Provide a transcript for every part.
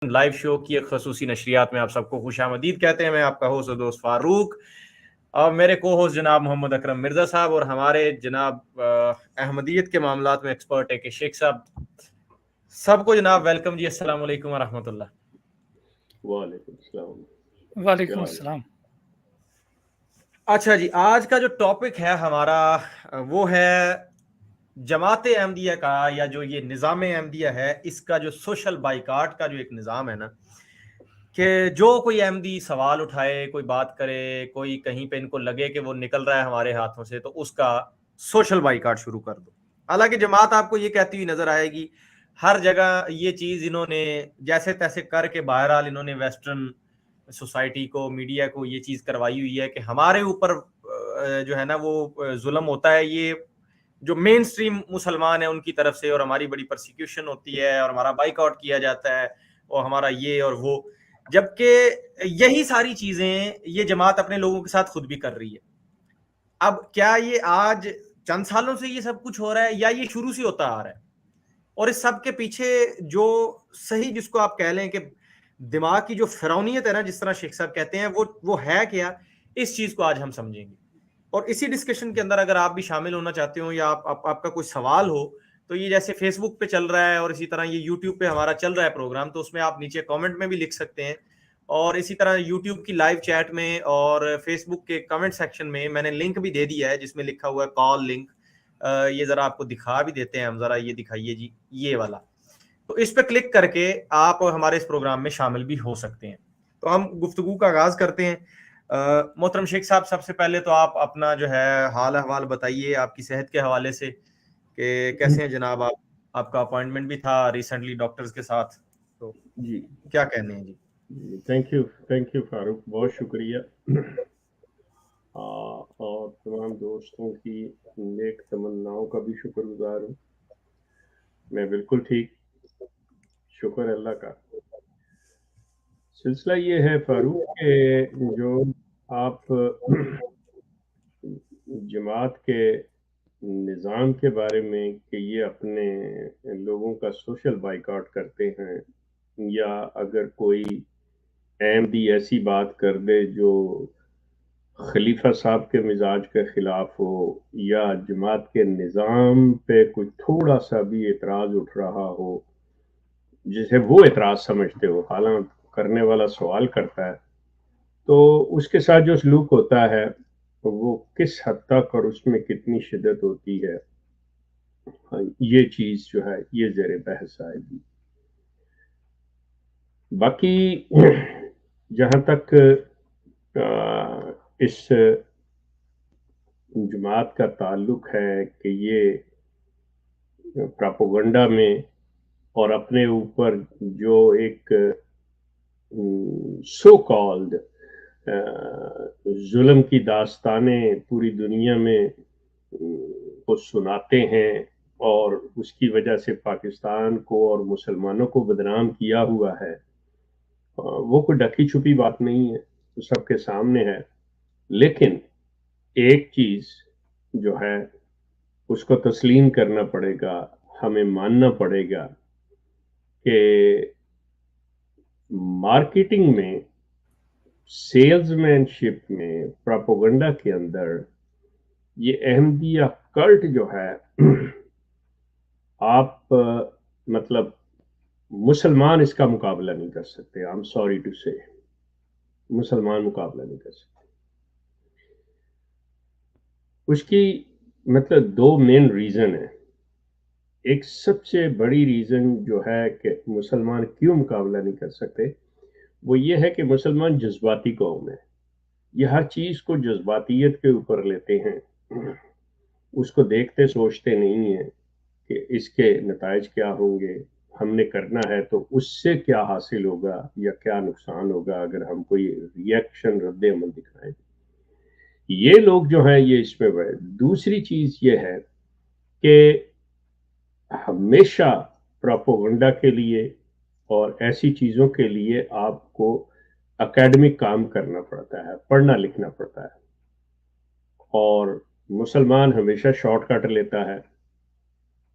Live شو کی ایک خصوصی نشریات میں آپ سب کو خوش آمدید کہتے ہیں. میں آپ کا ہوسٹ و دوست فاروق اور میرے کو ہوسٹ جناب محمد اکرم مرزا صاحب اور ہمارے جناب احمدیت کے معاملات میں ایکسپرٹ ہے کہ شیخ صاحب. سب کو جناب ویلکم جی. السلام علیکم ورحمۃ اللہ. وعلیکم السلام. وعلیکم السلام. اچھا جی, آج کا جو ٹاپک ہے ہمارا وہ ہے جماعت احمدیہ کا, یا جو یہ نظام احمدیہ ہے اس کا جو سوشل بائیکاٹ کا جو ایک نظام ہے نا, کہ جو کوئی احمدی سوال اٹھائے, کوئی بات کرے, کوئی کہیں پہ ان کو لگے کہ وہ نکل رہا ہے ہمارے ہاتھوں سے, تو اس کا سوشل بائیکاٹ شروع کر دو. حالانکہ جماعت آپ کو یہ کہتی ہوئی نظر آئے گی, ہر جگہ یہ چیز انہوں نے جیسے تیسے کر کے بہرحال انہوں نے ویسٹرن سوسائٹی کو, میڈیا کو یہ چیز کروائی ہوئی ہے کہ ہمارے اوپر جو ہے نا وہ ظلم ہوتا ہے, یہ جو مین سٹریم مسلمان ہیں ان کی طرف سے, اور ہماری بڑی پرسیکیوشن ہوتی ہے اور ہمارا بائیک آؤٹ کیا جاتا ہے اور ہمارا یہ اور وہ, جبکہ یہی ساری چیزیں یہ جماعت اپنے لوگوں کے ساتھ خود بھی کر رہی ہے. اب کیا یہ آج چند سالوں سے یہ سب کچھ ہو رہا ہے یا یہ شروع سے ہوتا آ رہا ہے؟ اور اس سب کے پیچھے جو صحیح جس کو آپ کہہ لیں کہ دماغ کی جو فرعونیت ہے نا, جس طرح شیخ صاحب کہتے ہیں, وہ ہے کیا, اس چیز کو آج ہم سمجھیں گے. اور اسی ڈسکشن کے اندر اگر آپ بھی شامل ہونا چاہتے ہو یا آپ کا کوئی سوال ہو, تو یہ جیسے فیس بک پہ چل رہا ہے اور اسی طرح یہ یوٹیوب پہ ہمارا چل رہا ہے پروگرام, تو اس میں آپ نیچے کامنٹ میں بھی لکھ سکتے ہیں, اور اسی طرح یوٹیوب کی لائیو چیٹ میں اور فیس بک کے کمنٹ سیکشن میں میں نے لنک بھی دے دیا ہے جس میں لکھا ہوا ہے کال لنک. یہ ذرا آپ کو دکھا بھی دیتے ہیں ہم, ذرا یہ دکھائیے جی, یہ والا. تو اس پہ کلک کر کے آپ ہمارے اس پروگرام میں شامل بھی ہو سکتے ہیں. تو ہم گفتگو کا آغاز کرتے ہیں. محترم شیخ صاحب, سب سے پہلے تو آپ اپنا جو ہے حال احوال بتائیے آپ کی صحت کے حوالے سے, کہ کیسے ہیں جناب آپ کا اپوائنٹمنٹ بھی تھا ریسنٹلی ڈاکٹرز کے ساتھ, تو جی کیا کہنے ہیں جی؟ تھینک یو فاروق, بہت شکریہ. اور تمام دوستوں کی نیک تمناؤں کا بھی شکر گزار ہوں. میں بالکل ٹھیک, شکر اللہ کا. سلسلہ یہ ہے فاروق کہ جو آپ جماعت کے نظام کے بارے میں کہ یہ اپنے لوگوں کا سوشل بائیکاٹ کرتے ہیں, یا اگر کوئی احمدی ایسی بات کر دے جو خلیفہ صاحب کے مزاج کے خلاف ہو, یا جماعت کے نظام پہ کوئی تھوڑا سا بھی اعتراض اٹھ رہا ہو جسے وہ اعتراض سمجھتے ہو, حالانکہ کرنے والا سوال کرتا ہے, تو اس کے ساتھ جو سلوک ہوتا ہے وہ کس حد تک اور اس میں کتنی شدت ہوتی ہے, یہ چیز جو ہے یہ زیر بحث آئے گی. باقی جہاں تک اس جماعت کا تعلق ہے کہ یہ پراپوگنڈا میں اور اپنے اوپر جو ایک سو کالڈ ظلم کی داستانیں پوری دنیا میں کو سناتے ہیں, اور اس کی وجہ سے پاکستان کو اور مسلمانوں کو بدنام کیا ہوا ہے, وہ کوئی ڈکی چھپی بات نہیں ہے, تو سب کے سامنے ہے. لیکن ایک چیز جو ہے اس کو تسلیم کرنا پڑے گا, ہمیں ماننا پڑے گا کہ مارکیٹنگ میں, سیلز مین شپ میں, پراپوگنڈا کے اندر یہ احمدیہ کلٹ جو ہے, آپ مطلب مسلمان اس کا مقابلہ نہیں کر سکتے. آئی ایم سوری ٹو سے, مسلمان مقابلہ نہیں کر سکتے. اس کی مطلب دو مین ریزن ہیں. ایک سب سے بڑی ریزن جو ہے کہ مسلمان کیوں مقابلہ نہیں کر سکتے, وہ یہ ہے کہ مسلمان جذباتی قوم ہے. یہ ہر چیز کو جذباتیت کے اوپر لیتے ہیں, اس کو دیکھتے سوچتے نہیں ہیں کہ اس کے نتائج کیا ہوں گے, ہم نے کرنا ہے تو اس سے کیا حاصل ہوگا یا کیا نقصان ہوگا اگر ہم کوئی ریئیکشن رد عمل دکھائیں. یہ لوگ جو ہیں یہ اس میں بڑے. دوسری چیز یہ ہے کہ ہمیشہ پراپوگنڈا کے لیے اور ایسی چیزوں کے لیے آپ کو اکیڈمک کام کرنا پڑتا ہے, پڑھنا لکھنا پڑتا ہے, اور مسلمان ہمیشہ شارٹ کٹ لیتا ہے.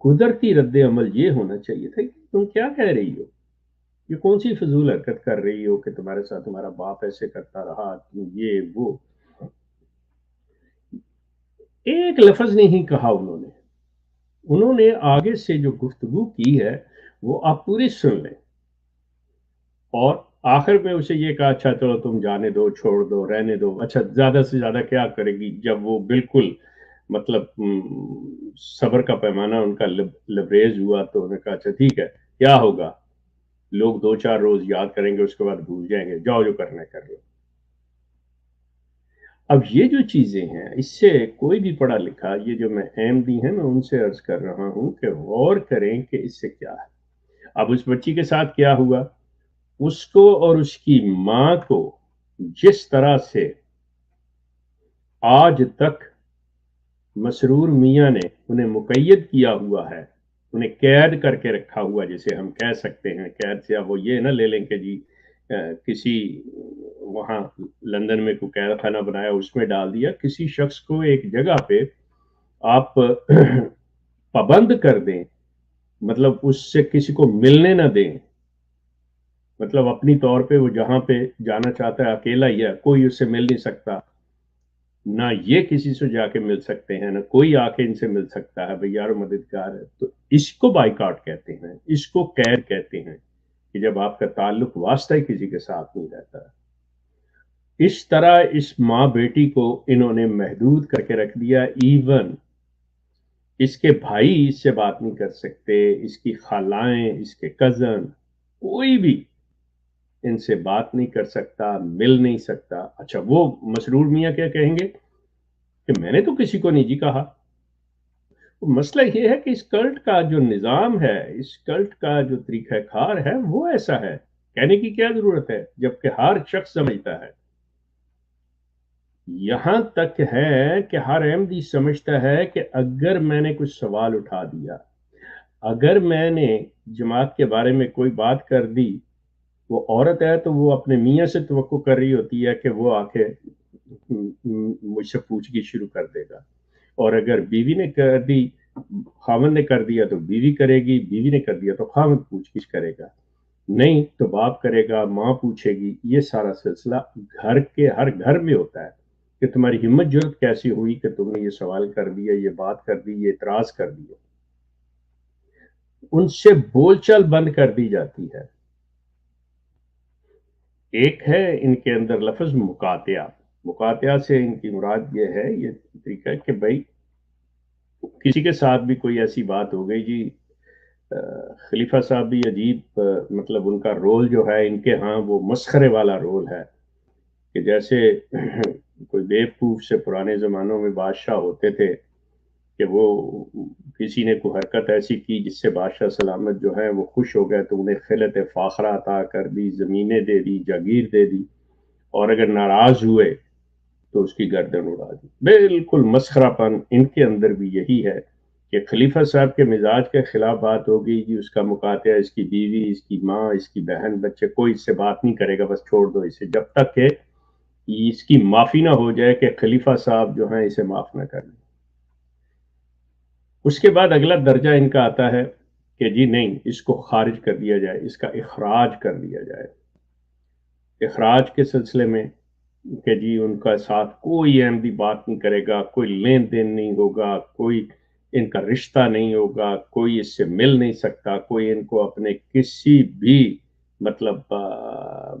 قدرتی رد عمل یہ ہونا چاہیے تھا کہ تم کیا کہہ رہی ہو، یہ کون سی فضول حرکت کر رہی ہو کہ تمہارے ساتھ تمہارا باپ ایسے کرتا رہا، یہ وہ ایک لفظ نہیں کہا انہوں نے آگے سے جو گفتگو کی ہے وہ آپ پوری سن لیں، اور آخر میں اسے یہ کہا اچھا چلو تم جانے دو، چھوڑ دو، رہنے دو، اچھا زیادہ سے زیادہ کیا کرے گی، جب وہ بالکل مطلب صبر کا پیمانہ ان کا لبریز ہوا تو انہوں نے کہا اچھا ٹھیک ہے کیا ہوگا، لوگ 2-4 روز یاد کریں گے اس کے بعد بھول جائیں گے، جاؤ جو کرنا ہے کر لو۔ اب یہ جو چیزیں ہیں اس سے کوئی بھی پڑھا لکھا، یہ جو میں احمدی ہیں میں ان سے عرض کر رہا ہوں کہ غور کریں کہ اس سے کیا ہے۔ اب اس بچی کے ساتھ کیا ہوا، اس کو اور اس کی ماں کو جس طرح سے آج تک مسرور میاں نے انہیں مقید کیا ہوا ہے، انہیں قید کر کے رکھا ہوا جسے ہم کہہ سکتے ہیں، قید سے اب وہ یہ نہ لے لیں کہ جی کسی وہاں لندن میں کوئی قید خانہ بنایا اس میں ڈال دیا، کسی شخص کو ایک جگہ پہ آپ پابند کر دیں، مطلب اس سے کسی کو ملنے نہ دیں، مطلب اپنی طور پہ وہ جہاں پہ جانا چاہتا ہے اکیلا ہی ہے، کوئی اس سے مل نہیں سکتا، نہ یہ کسی سے جا کے مل سکتے ہیں، نہ کوئی آ کے ان سے مل سکتا ہے، بھئی یارو مددگار ہے، تو اس کو بائیکاٹ کہتے ہیں، اس کو قید کہتے ہیں کہ جب آپ کا تعلق واسطہ ہی کسی کے ساتھ نہیں رہتا۔ اس طرح اس ماں بیٹی کو انہوں نے محدود کر کے رکھ دیا، ایون اس کے بھائی اس سے بات نہیں کر سکتے، اس کی خالائیں، اس کے کزن، کوئی بھی ان سے بات نہیں کر سکتا، مل نہیں سکتا۔ اچھا وہ مسرور میاں کیا کہیں گے کہ میں نے تو کسی کو نہیں جی کہا۔ مسئلہ یہ ہے کہ اس کلٹ کا جو نظام ہے، اس کلٹ کا جو طریقہ کار ہے وہ ایسا ہے، کہنے کی کیا ضرورت ہے جبکہ ہر شخص سمجھتا ہے، یہاں تک ہے کہ ہر احمدی سمجھتا ہے کہ اگر میں نے کچھ سوال اٹھا دیا، اگر میں نے جماعت کے بارے میں کوئی بات کر دی، وہ عورت ہے تو وہ اپنے میاں سے توقع کر رہی ہوتی ہے کہ وہ آ کے مجھ سے پوچھ گچھ شروع کر دے گا، اور اگر بیوی نے کر دی، خاوند نے کر دیا تو بیوی کرے گی، بیوی نے کر دیا تو خاوند پوچھ گچھ کرے گا، نہیں تو باپ کرے گا، ماں پوچھے گی۔ یہ سارا سلسلہ گھر کے ہر گھر میں ہوتا ہے کہ تمہاری ہمت جرت کیسی ہوئی کہ تم نے یہ سوال کر دیا، یہ بات کر دی، یہ اعتراض کر دیا۔ ان سے بول چال بند کر دی جاتی ہے۔ ایک ہے ان کے اندر لفظ مقاطعہ، مقاطعہ سے ان کی مراد یہ ہے، یہ طریقہ ہے کہ بھائی کسی کے ساتھ بھی کوئی ایسی بات ہو گئی جی، خلیفہ صاحب بھی عجیب مطلب ان کا رول جو ہے ان کے ہاں وہ مسخرے والا رول ہے، کہ جیسے کوئی بیوقوف سے پرانے زمانوں میں بادشاہ ہوتے تھے کہ وہ کسی نے کوئی حرکت ایسی کی جس سے بادشاہ سلامت جو ہے وہ خوش ہو گئے تو انہیں خلعت فاخرہ عطا کر دی، زمینیں دے دی، جاگیر دے دی، اور اگر ناراض ہوئے تو اس کی گردن اڑا دی۔ بالکل مسخرہ پن ان کے اندر بھی یہی ہے کہ خلیفہ صاحب کے مزاج کے خلاف بات ہوگی جی، اس کا مقاطعہ، اس کی بیوی، اس کی ماں، اس کی بہن، بچے، کوئی اس سے بات نہیں کرے گا، بس چھوڑ دو اسے، جب تک کہ اس کی معافی نہ ہو جائے کہ خلیفہ صاحب جو ہیں اسے معاف نہ کر لیں۔ اس کے بعد اگلا درجہ ان کا آتا ہے کہ جی نہیں، اس کو خارج کر دیا جائے، اس کا اخراج کر دیا جائے۔ اخراج کے سلسلے میں کہ جی ان کا ساتھ کوئی احمدی بات نہیں کرے گا، کوئی لین دین نہیں ہوگا، کوئی ان کا رشتہ نہیں ہوگا، کوئی اس سے مل نہیں سکتا، کوئی ان کو اپنے کسی بھی مطلب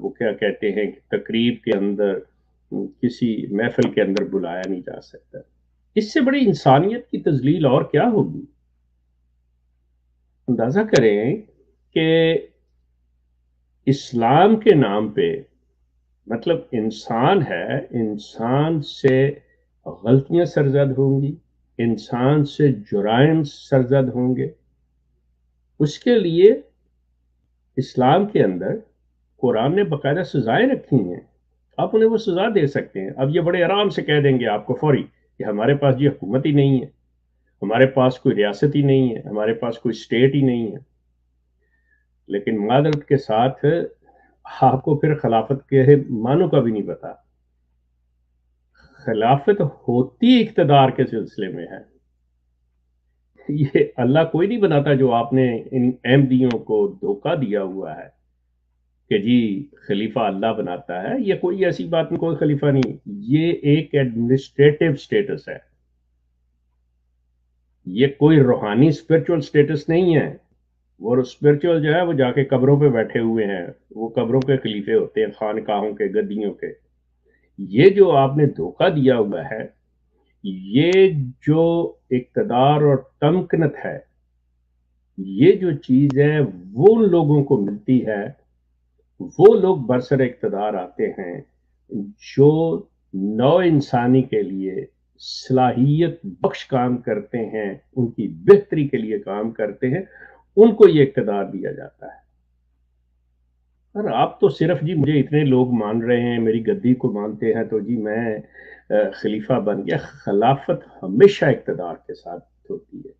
وہ کیا کہتے ہیں تقریب کے اندر، کسی محفل کے اندر بلایا نہیں جا سکتا۔ اس سے بڑی انسانیت کی تذلیل اور کیا ہوگی؟ اندازہ کریں کہ اسلام کے نام پہ مطلب انسان ہے، انسان سے غلطیاں سرزد ہوں گی، انسان سے جرائم سرزد ہوں گے، اس کے لیے اسلام کے اندر قرآن نے باقاعدہ سزائیں رکھی ہیں، آپ انہیں وہ سزا دے سکتے ہیں۔ اب یہ بڑے آرام سے کہہ دیں گے آپ کو فوری کہ ہمارے پاس یہ حکومت ہی نہیں ہے، ہمارے پاس کوئی ریاست ہی نہیں ہے، ہمارے پاس کوئی اسٹیٹ ہی نہیں ہے، لیکن معذرت کے ساتھ آپ کو پھر خلافت کے معنوں کا بھی نہیں پتا۔ خلافت ہوتی اقتدار کے سلسلے میں ہے، یہ اللہ کوئی نہیں بناتا جو آپ نے ان احمدیوں کو دھوکہ دیا ہوا ہے کہ جی خلیفہ اللہ بناتا ہے. یہ کوئی ایسی بات نہیں، کوئی خلیفہ نہیں. یہ ایک ایڈمنسٹریٹو سٹیٹس ہے، یہ کوئی روحانی اسپرچل سٹیٹس نہیں ہے. وہ اسپرچل جو ہے وہ جا کے قبروں پہ بیٹھے ہوئے ہیں، وہ قبروں کے خلیفے ہوتے ہیں، خانقاہوں کے، گدیوں کے. یہ جو آپ نے دھوکہ دیا ہوا ہے، یہ جو اقتدار اور تمکنت ہے، یہ جو چیز ہے وہ ان لوگوں کو ملتی ہے، وہ لوگ برسر اقتدار آتے ہیں جو نو انسانی کے لیے صلاحیت بخش کام کرتے ہیں، ان کی بہتری کے لیے کام کرتے ہیں، ان کو یہ اقتدار دیا جاتا ہے. اور آپ تو صرف جی مجھے اتنے لوگ مان رہے ہیں، میری گدی کو مانتے ہیں، تو جی میں خلیفہ بن گیا. خلافت ہمیشہ اقتدار کے ساتھ ہوتی ہے.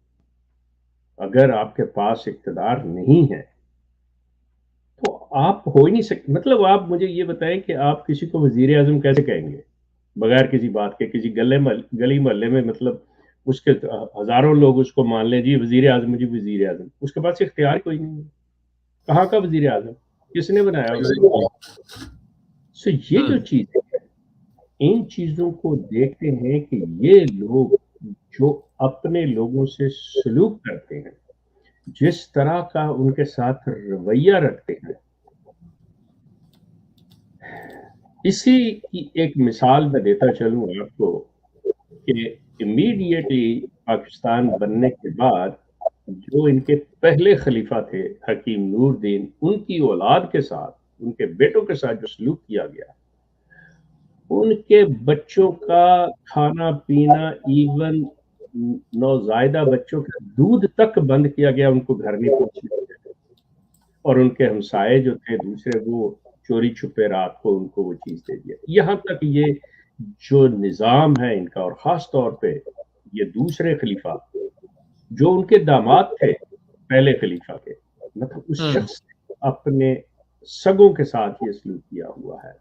اگر آپ کے پاس اقتدار نہیں ہے تو آپ ہو ہی نہیں سکتے. مطلب آپ مجھے یہ بتائیں کہ آپ کسی کو وزیر اعظم کیسے کہیں گے بغیر کسی بات کے، کسی گلی محلے میں، مطلب اس کے ہزاروں لوگ اس کو مان لیں جی وزیر اعظم، جی وزیر اعظم، اس کے پاس اختیار کوئی نہیں ہے. کہاں کا وزیر اعظم؟ کس نے بنایا اس کو؟ سو یہ جو چیز ہے، ان چیزوں کو دیکھتے ہیں کہ یہ لوگ جو اپنے لوگوں سے سلوک کرتے ہیں، جس طرح کا ان کے ساتھ رویہ رکھتے ہیں، اسی کی ایک مثال میں دیتا چلوں آپ کو کہ امیڈیٹلی پاکستان بننے کے بعد جو ان کے پہلے خلیفہ تھے حکیم نور الدین، ان کی اولاد کے ساتھ، ان کے بیٹوں کے ساتھ جو سلوک کیا گیا، ان کے بچوں کا کھانا پینا، ایون نوزائیدہ بچوں کا دودھ تک بند کیا گیا، ان کو گھر نہیں پہنچنے دیا. اور ان کے ہمسائے جو تھے دوسرے، وہ چوری چھپے رات کو ان کو وہ چیز دے دیا. یہاں تک یہ جو نظام ہے ان کا، اور خاص طور پہ یہ دوسرے خلیفہ جو ان کے داماد تھے پہلے خلیفہ کے، مطلب اس شخص نے اپنے سگوں کے ساتھ یہ سلوک کیا ہوا ہے.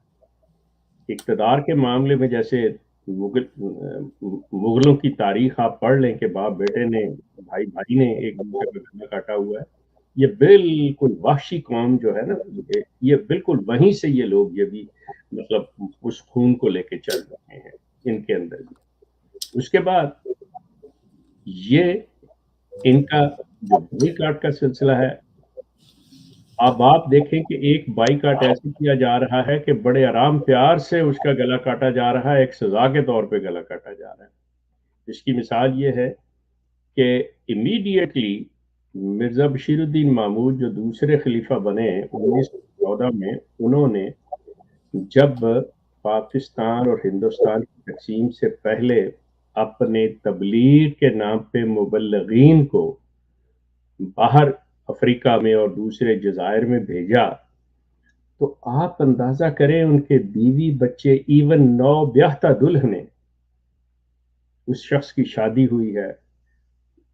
اقتدار کے معاملے میں جیسے مغلوں کی تاریخ آپ پڑھ لیں کہ باپ بیٹے نے، بھائی بھائی نے ایک دوسرے کا گلا کاٹا ہوا ہے. یہ بالکل وحشی قوم جو ہے نا، یہ بالکل وہیں سے یہ لوگ یہ بھی مطلب اس خون کو لے کے چل رہے ہیں ان کے اندر بھی. اس کے بعد یہ ان کا جو بائی کاٹ کا سلسلہ ہے، اب آپ دیکھیں کہ ایک بائی کاٹ ایسے کیا جا رہا ہے کہ بڑے آرام پیار سے اس کا گلا کاٹا جا رہا ہے، ایک سزا کے طور پہ گلا کاٹا جا رہا ہے. اس کی مثال یہ ہے کہ امیڈیٹلی مرزا بشیر الدین محمود جو دوسرے خلیفہ بنے 1914 میں، انہوں نے جب پاکستان اور ہندوستان کی تقسیم سے پہلے اپنے تبلیغ کے نام پہ مبلغین کو باہر افریقہ میں اور دوسرے جزائر میں بھیجا، تو آپ اندازہ کریں ان کے بیوی بچے، ایون نو بیاہتا دلہنیں، اس شخص کی شادی ہوئی ہے،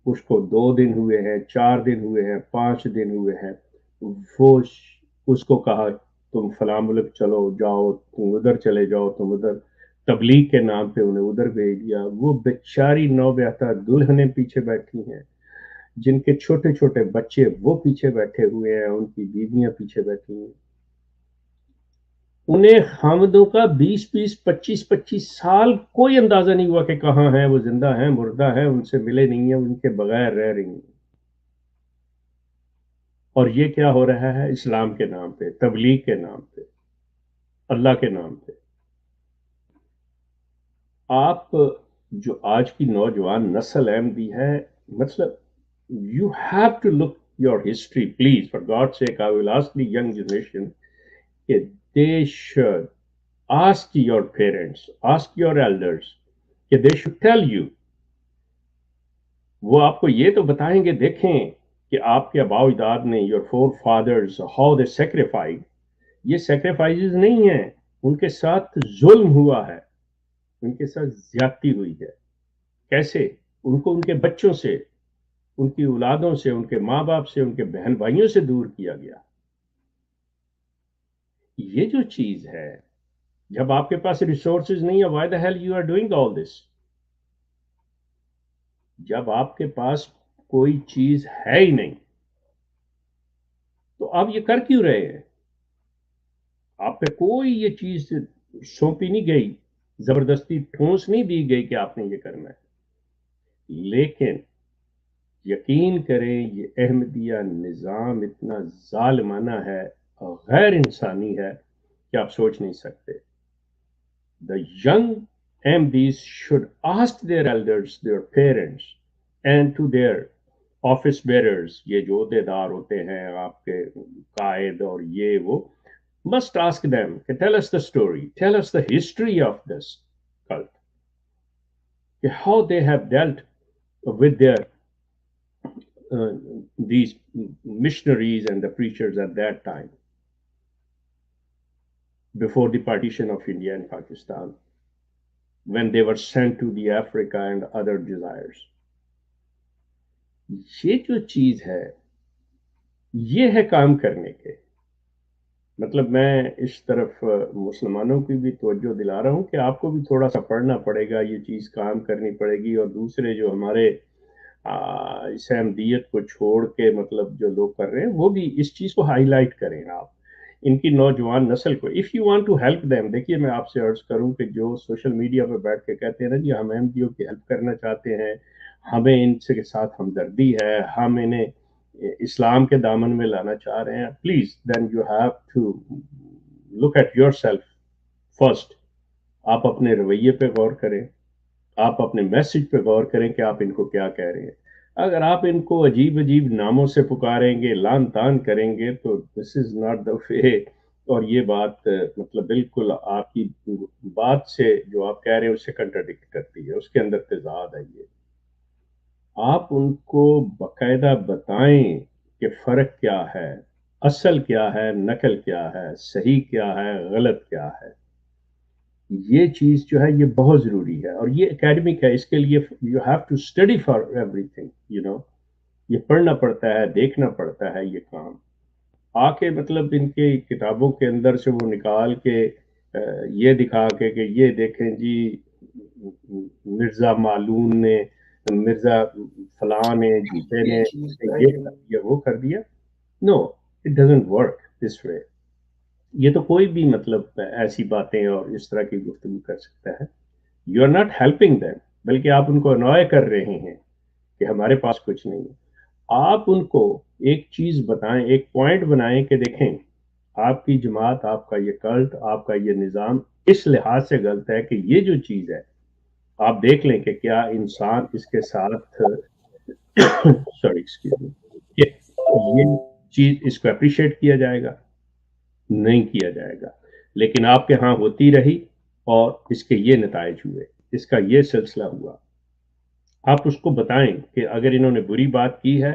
اس کو 2 دن ہوئے ہیں، 4 دن ہوئے ہیں، 5 دن ہوئے ہیں، وہ اس کو کہا تم فلاں ملک چلو جاؤ، تم ادھر چلے جاؤ، تم ادھر، تبلیغ کے نام پہ انہیں ادھر بھیج دیا. وہ بیچاری نو بیاہتا دلہنیں پیچھے بیٹھی ہیں، جن کے چھوٹے چھوٹے بچے وہ پیچھے بیٹھے ہوئے ہیں، ان کی بیویاں پیچھے بیٹھی ہیں. انہیں خامدوں کا 20 25 25 سال کوئی اندازہ نہیں ہوا کہ کہاں ہیں وہ، زندہ ہیں مردہ ہیں، ان سے ملے نہیں ہیں، ان کے بغیر رہ رہی ہیں. اور یہ کیا ہو رہا ہے؟ اسلام کے نام پہ، تبلیغ کے نام پہ، اللہ کے نام پہ. آپ جو آج کی نوجوان نسل احمدی ہے، مطلب you have to look your history please, for God sake I will ask the young generation کہ they should ask your parents, ask your elders کہ they should tell you. وہ آپ کو یہ تو بتائیں گے، دیکھیں کہ آپ کے آباء و اجداد نے، your forefathers, how they sacrificed. یہ sacrifices نہیں ہیں، ان کے ساتھ ظلم ہوا ہے، ان کے ساتھ زیادتی ہوئی ہے. کیسے؟ ان کو ان کے بچوں سے، ان کی اولادوں سے، ان کے ماں باپ سے، ان کے بہن بھائیوں سے دور کیا گیا. یہ جو چیز ہے، جب آپ کے پاس ریسورسز نہیں ہے، why the hell you are doing all this؟ جب آپ کے پاس کوئی چیز ہے ہی نہیں تو آپ یہ کر کیوں رہے ہیں؟ آپ پہ کوئی یہ چیز سونپی نہیں گئی، زبردستی ٹھونس نہیں دی گئی کہ آپ نے یہ کرنا ہے، لیکن یقین کریں یہ احمدیہ نظام اتنا ظالمانہ ہے اور غیر انسانی ہے کہ آپ سوچ نہیں سکتے. The young MDs should ask their elders, their parents, and to their office bearers، یہ جو عہدیدار ہوتے ہیں آپ کے قائد اور یہ وہ، must ask them کہ tell us the story, tell us the history of this cult، کہ how they have dealt with their these missionaries and the preachers at that time before the partition of India and Pakistan, when they were sent to the Africa and other desires. یہ جو چیز ہے یہ ہے کام کرنے کے. مطلب میں اس طرف مسلمانوں کی بھی توجہ دلا رہا ہوں کہ آپ کو بھی تھوڑا سا پڑھنا پڑے گا، یہ چیز کام کرنی پڑے گی، اور دوسرے جو ہمارے اس احمدیت کو چھوڑ کے مطلب جو لوگ کر رہے ہیں وہ بھی اس چیز کو ہائی لائٹ کریں. آپ ان کی نوجوان نسل کو if you want to help them, دیکھیے میں آپ سے عرض کروں کہ جو سوشل میڈیا پہ بیٹھ کے کہتے ہیں نا جی ہم احمدیوں کی ہیلپ کرنا چاہتے ہیں، ہمیں ان سے کے ساتھ ہمدردی ہے، ہم انہیں اسلام کے دامن میں لانا چاہ رہے ہیں، please then you have to look at yourself first. آپ اپنے رویے پہ غور کریں، آپ اپنے میسج پہ غور کریں کہ آپ ان کو کیا کہہ رہے ہیں. اگر آپ ان کو عجیب عجیب ناموں سے پکاریں گے، لان تان کریں گے، تو دس از ناٹ دا وے. اور یہ بات مطلب بالکل آپ کی بات سے جو آپ کہہ رہے ہیں اس سے کنٹراڈکٹ کرتی ہے، اس کے اندر تضاد ہے. یہ آپ ان کو باقاعدہ بتائیں کہ فرق کیا ہے، اصل کیا ہے، نقل کیا ہے، صحیح کیا ہے، غلط کیا ہے. یہ چیز جو ہے یہ بہت ضروری ہے، اور یہ اکیڈمک ہے. اس کے لیے you have to study for everything, یہ پڑھنا پڑتا ہے، دیکھنا پڑتا ہے. یہ کام آ کے مطلب ان کے کتابوں کے اندر سے وہ نکال کے یہ دکھا کے کہ یہ دیکھیں جی مرزا معلوم نے، مرزا فلاں نے، جیتے نے یہ کر دیا، وہ کر دیا. نو، اٹ ڈزنٹ ورک دس وے. یہ تو کوئی بھی مطلب ایسی باتیں اور اس طرح کی گفتگو کر سکتا ہے. You are not helping them, بلکہ آپ ان کو انوائے کر رہے ہیں کہ ہمارے پاس کچھ نہیں ہے. آپ ان کو ایک چیز بتائیں، ایک پوائنٹ بنائیں کہ دیکھیں آپ کی جماعت، آپ کا یہ کلٹ، آپ کا یہ نظام اس لحاظ سے غلط ہے کہ یہ جو چیز ہے آپ دیکھ لیں کہ کیا انسان اس کے ساتھ سوری ایکسکیوز می، کہ یہ چیز اس کو اپریشیٹ کیا جائے گا؟ نہیں کیا جائے گا. لیکن آپ کے ہاں ہوتی رہی اور اس کے یہ نتائج ہوئے، اس کا یہ سلسلہ ہوا. آپ اس کو بتائیں کہ اگر انہوں نے بری بات کی ہے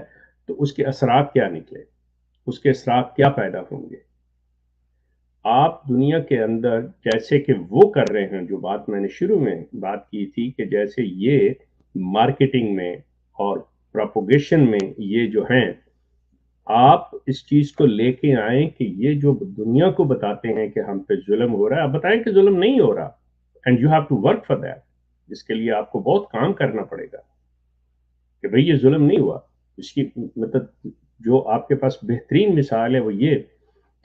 تو اس کے اثرات کیا نکلے، اس کے اثرات کیا پیدا ہوں گے. آپ دنیا کے اندر جیسے کہ وہ کر رہے ہیں، جو بات میں نے شروع میں بات کی تھی کہ جیسے یہ مارکیٹنگ میں اور پروپوگیشن میں یہ جو ہیں، آپ اس چیز کو لے کے آئیں کہ یہ جو دنیا کو بتاتے ہیں کہ ہم پہ ظلم ہو رہا ہے، آپ بتائیں کہ ظلم نہیں ہو رہا. And you have to work for that. اس کے لیے آپ کو بہت کام کرنا پڑے گا کہ بھئی یہ ظلم نہیں ہوا. اس کی مطلب جو آپ کے پاس بہترین مثال ہے وہ یہ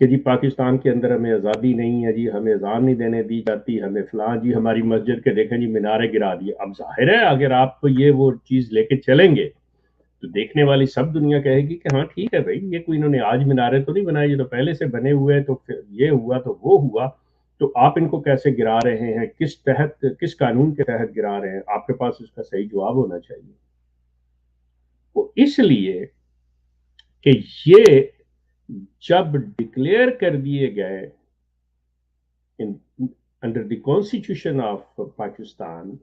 کہ جی پاکستان کے اندر ہمیں آزادی نہیں ہے، جی ہمیں اذان نہیں دینے دی جاتی، ہمیں فلاں، جی ہماری مسجد کے دیکھیں جی مینارے گرا دیے. اب ظاہر ہے اگر آپ یہ وہ چیز لے کے چلیں گے تو دیکھنے والی سب دنیا کہے گی کہ ہاں ٹھیک ہے بھائی، یہ کوئی انہوں نے آج مینارے تو نہیں بنائے، یہ تو پہلے سے بنے ہوئے، تو یہ ہوا تو وہ ہوا. تو آپ ان کو کیسے گرا رہے ہیں، کس تحت، کس قانون کے تحت گرا رہے ہیں؟ آپ کے پاس اس کا صحیح جواب ہونا چاہیے. وہ اس لیے کہ یہ جب ڈکلیئر کر دیے گئے under the constitution of Pakistan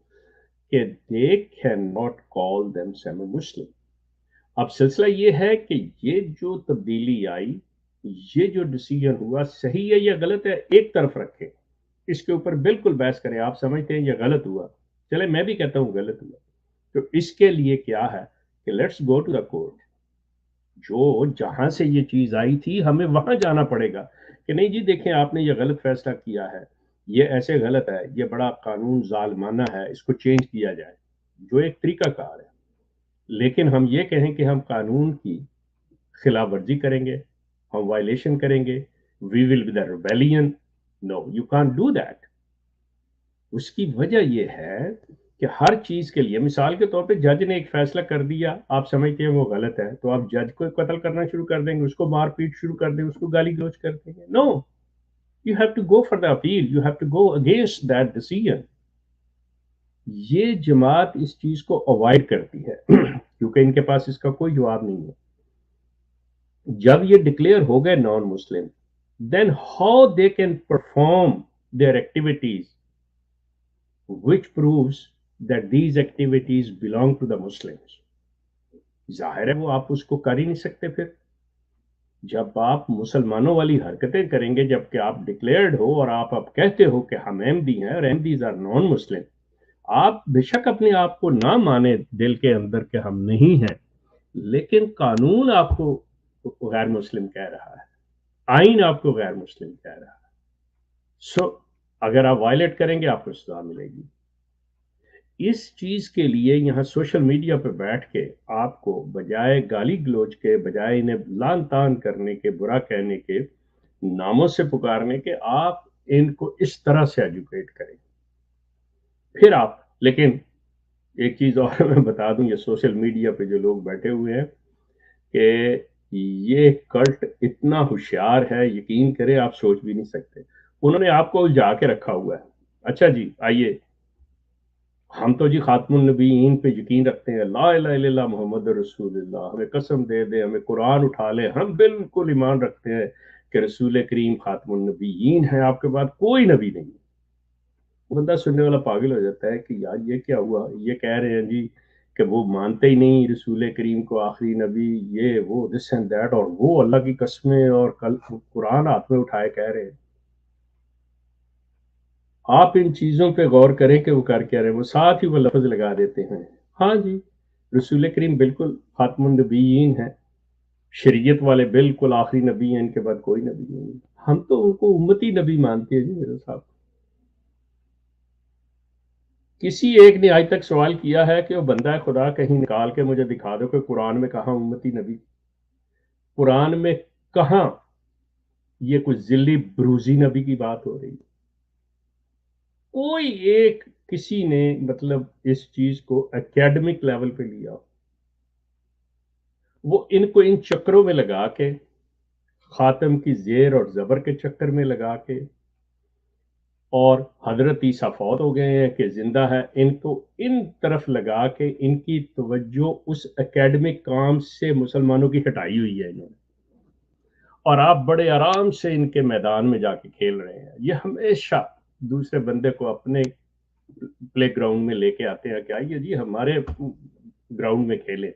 کہ they cannot call themselves Muslim. اب سلسلہ یہ ہے کہ یہ جو تبدیلی آئی، یہ جو ڈیسیجن ہوا، صحیح ہے یا غلط ہے ایک طرف رکھیں، اس کے اوپر بالکل بحث کریں. آپ سمجھتے ہیں یہ غلط ہوا، چلے میں بھی کہتا ہوں غلط ہوا، تو اس کے لیے کیا ہے کہ let's go to the court. جو جہاں سے یہ چیز آئی تھی ہمیں وہاں جانا پڑے گا کہ نہیں جی دیکھیں آپ نے یہ غلط فیصلہ کیا ہے، یہ ایسے غلط ہے، یہ بڑا قانون ظالمانہ ہے، اس کو چینج کیا جائے، جو ایک طریقہ کار ہے. لیکن ہم یہ کہیں کہ ہم قانون کی خلاف ورزی کریں گے, ہم وائلیشن کریں گے, we will be the rebellion, no you can't do that. اس کی وجہ یہ ہے کہ ہر چیز کے لیے, مثال کے طور پہ جج نے ایک فیصلہ کر دیا, آپ سمجھتے ہیں وہ غلط ہے, تو آپ جج کو قتل کرنا شروع کر دیں گے, اس کو مار پیٹ شروع کر دیں گے, اس کو گالی گلوچ کر دیں گے. No, you have to go for the appeal, you have to go against that decision. یہ جماعت اس چیز کو اوائڈ کرتی ہے کیونکہ ان کے پاس اس کا کوئی جواب نہیں ہے. جب یہ ڈکلیئر ہو گئے نان مسلم, then how they can perform their activities which proves that these activities belong to the Muslims. ظاہر ہے وہ آپ اس کو کر ہی نہیں سکتے. پھر جب آپ مسلمانوں والی حرکتیں کریں گے, جب کہ آپ ڈکلیئرڈ ہو اور آپ اب کہتے ہو کہ ہم احمدی ہیں اور احمدیز آر نان مسلم, آپ بے شک اپنے آپ کو نہ مانے دل کے اندر کہ ہم نہیں ہیں, لیکن قانون آپ کو غیر مسلم کہہ رہا ہے, آئین آپ کو غیر مسلم کہہ رہا ہے. سو اگر آپ وائلیٹ کریں گے آپ کو سزا ملے گی. اس چیز کے لیے یہاں سوشل میڈیا پہ بیٹھ کے آپ کو بجائے گالی گلوچ کے, بجائے انہیں لان تان کرنے کے, برا کہنے کے, ناموں سے پکارنے کے, آپ ان کو اس طرح سے ایجوکیٹ کریں. پھر آپ, لیکن ایک چیز اور میں بتا دوں, یہ سوشل میڈیا پہ جو لوگ بیٹھے ہوئے ہیں کہ یہ کلٹ اتنا ہوشیار ہے, یقین کریں آپ سوچ بھی نہیں سکتے. انہوں نے آپ کو الجھا کے رکھا ہوا ہے. اچھا جی آئیے, ہم تو جی خاتم النبیین پہ یقین رکھتے ہیں, لا الہ الا اللہ محمد رسول اللہ, ہمیں قسم دے دے, ہمیں قرآن اٹھا لے, ہم بالکل ایمان رکھتے ہیں کہ رسول کریم خاتم النبیین ہے, آپ کے بعد کوئی نبی نہیں. بندہ سننے والا پاگل ہو جاتا ہے کہ یار یہ کیا ہوا, یہ کہہ رہے ہیں جی کہ وہ مانتے ہی نہیں رسول کریم کو آخری نبی, یہ وہ دس اینڈ دیٹ, اور وہ اللہ کی قسمیں اور کل قرآن ہاتھ میں اٹھائے کہہ رہے ہیں. آپ ان چیزوں پہ غور کریں کہ وہ کر کیا رہے ہیں. وہ ساتھ ہی وہ لفظ لگا دیتے ہیں, ہاں جی رسول کریم بالکل خاتم النبیین ہے, شریعت والے بالکل آخری نبی ہیں, ان کے بعد کوئی نبی نہیں. ہم تو ان کو امتی نبی مانتے ہیں جی میرے صاحب. کسی ایک نے آج تک سوال کیا ہے کہ وہ بندہ خدا کہیں نکال کے مجھے دکھا دو کہ قرآن میں کہاں امتی نبی, قرآن میں کہاں یہ کچھ ذلی بروزی نبی کی بات ہو رہی ہے. کوئی ایک کسی نے مطلب اس چیز کو اکیڈمک لیول پہ لیا, وہ ان کو ان چکروں میں لگا کے, خاتم کی زیر اور زبر کے چکر میں لگا کے, اور حضرت عیسیٰ فوت ہو گئے ہیں کہ زندہ ہے, ان کو ان طرف لگا کے ان کی توجہ اس اکیڈمک کام سے مسلمانوں کی ہٹائی ہوئی ہے انہوں نے, اور آپ بڑے آرام سے ان کے میدان میں جا کے کھیل رہے ہیں. یہ ہمیشہ دوسرے بندے کو اپنے پلے گراؤنڈ میں لے کے آتے ہیں کہ آئیے جی ہمارے گراؤنڈ میں کھیلیں.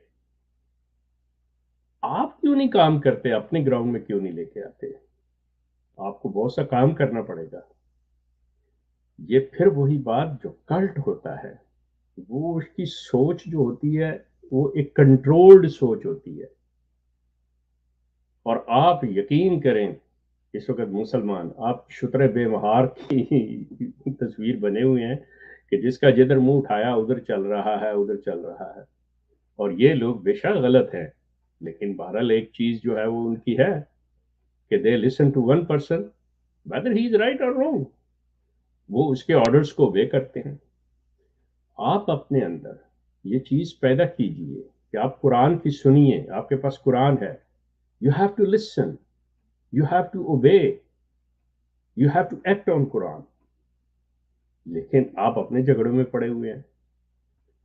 آپ کیوں نہیں کام کرتے, اپنے گراؤنڈ میں کیوں نہیں لے کے آتے؟ آپ کو بہت سا کام کرنا پڑے گا. یہ پھر وہی بات جو کلٹ ہوتا ہے, وہ اس کی سوچ جو ہوتی ہے وہ ایک کنٹرولڈ سوچ ہوتی ہے. اور آپ یقین کریں اس وقت مسلمان, آپ شتر بے مہار کی تصویر بنے ہوئے ہیں کہ جس کا جدھر منہ اٹھایا ادھر چل رہا ہے, ادھر چل رہا ہے. اور یہ لوگ بے شک غلط ہیں, لیکن بہرحال ایک چیز جو ہے وہ ان کی ہے کہ they listen to one person whether he is right or wrong, وہ اس کے آرڈرز کو obey کرتے ہیں. آپ اپنے اندر یہ چیز پیدا کیجئے کہ آپ قرآن کی سنیے, آپ کے پاس قرآن ہے, you have to listen, you have to obey, you have to act on قرآن. لیکن آپ اپنے جھگڑوں میں پڑے ہوئے ہیں.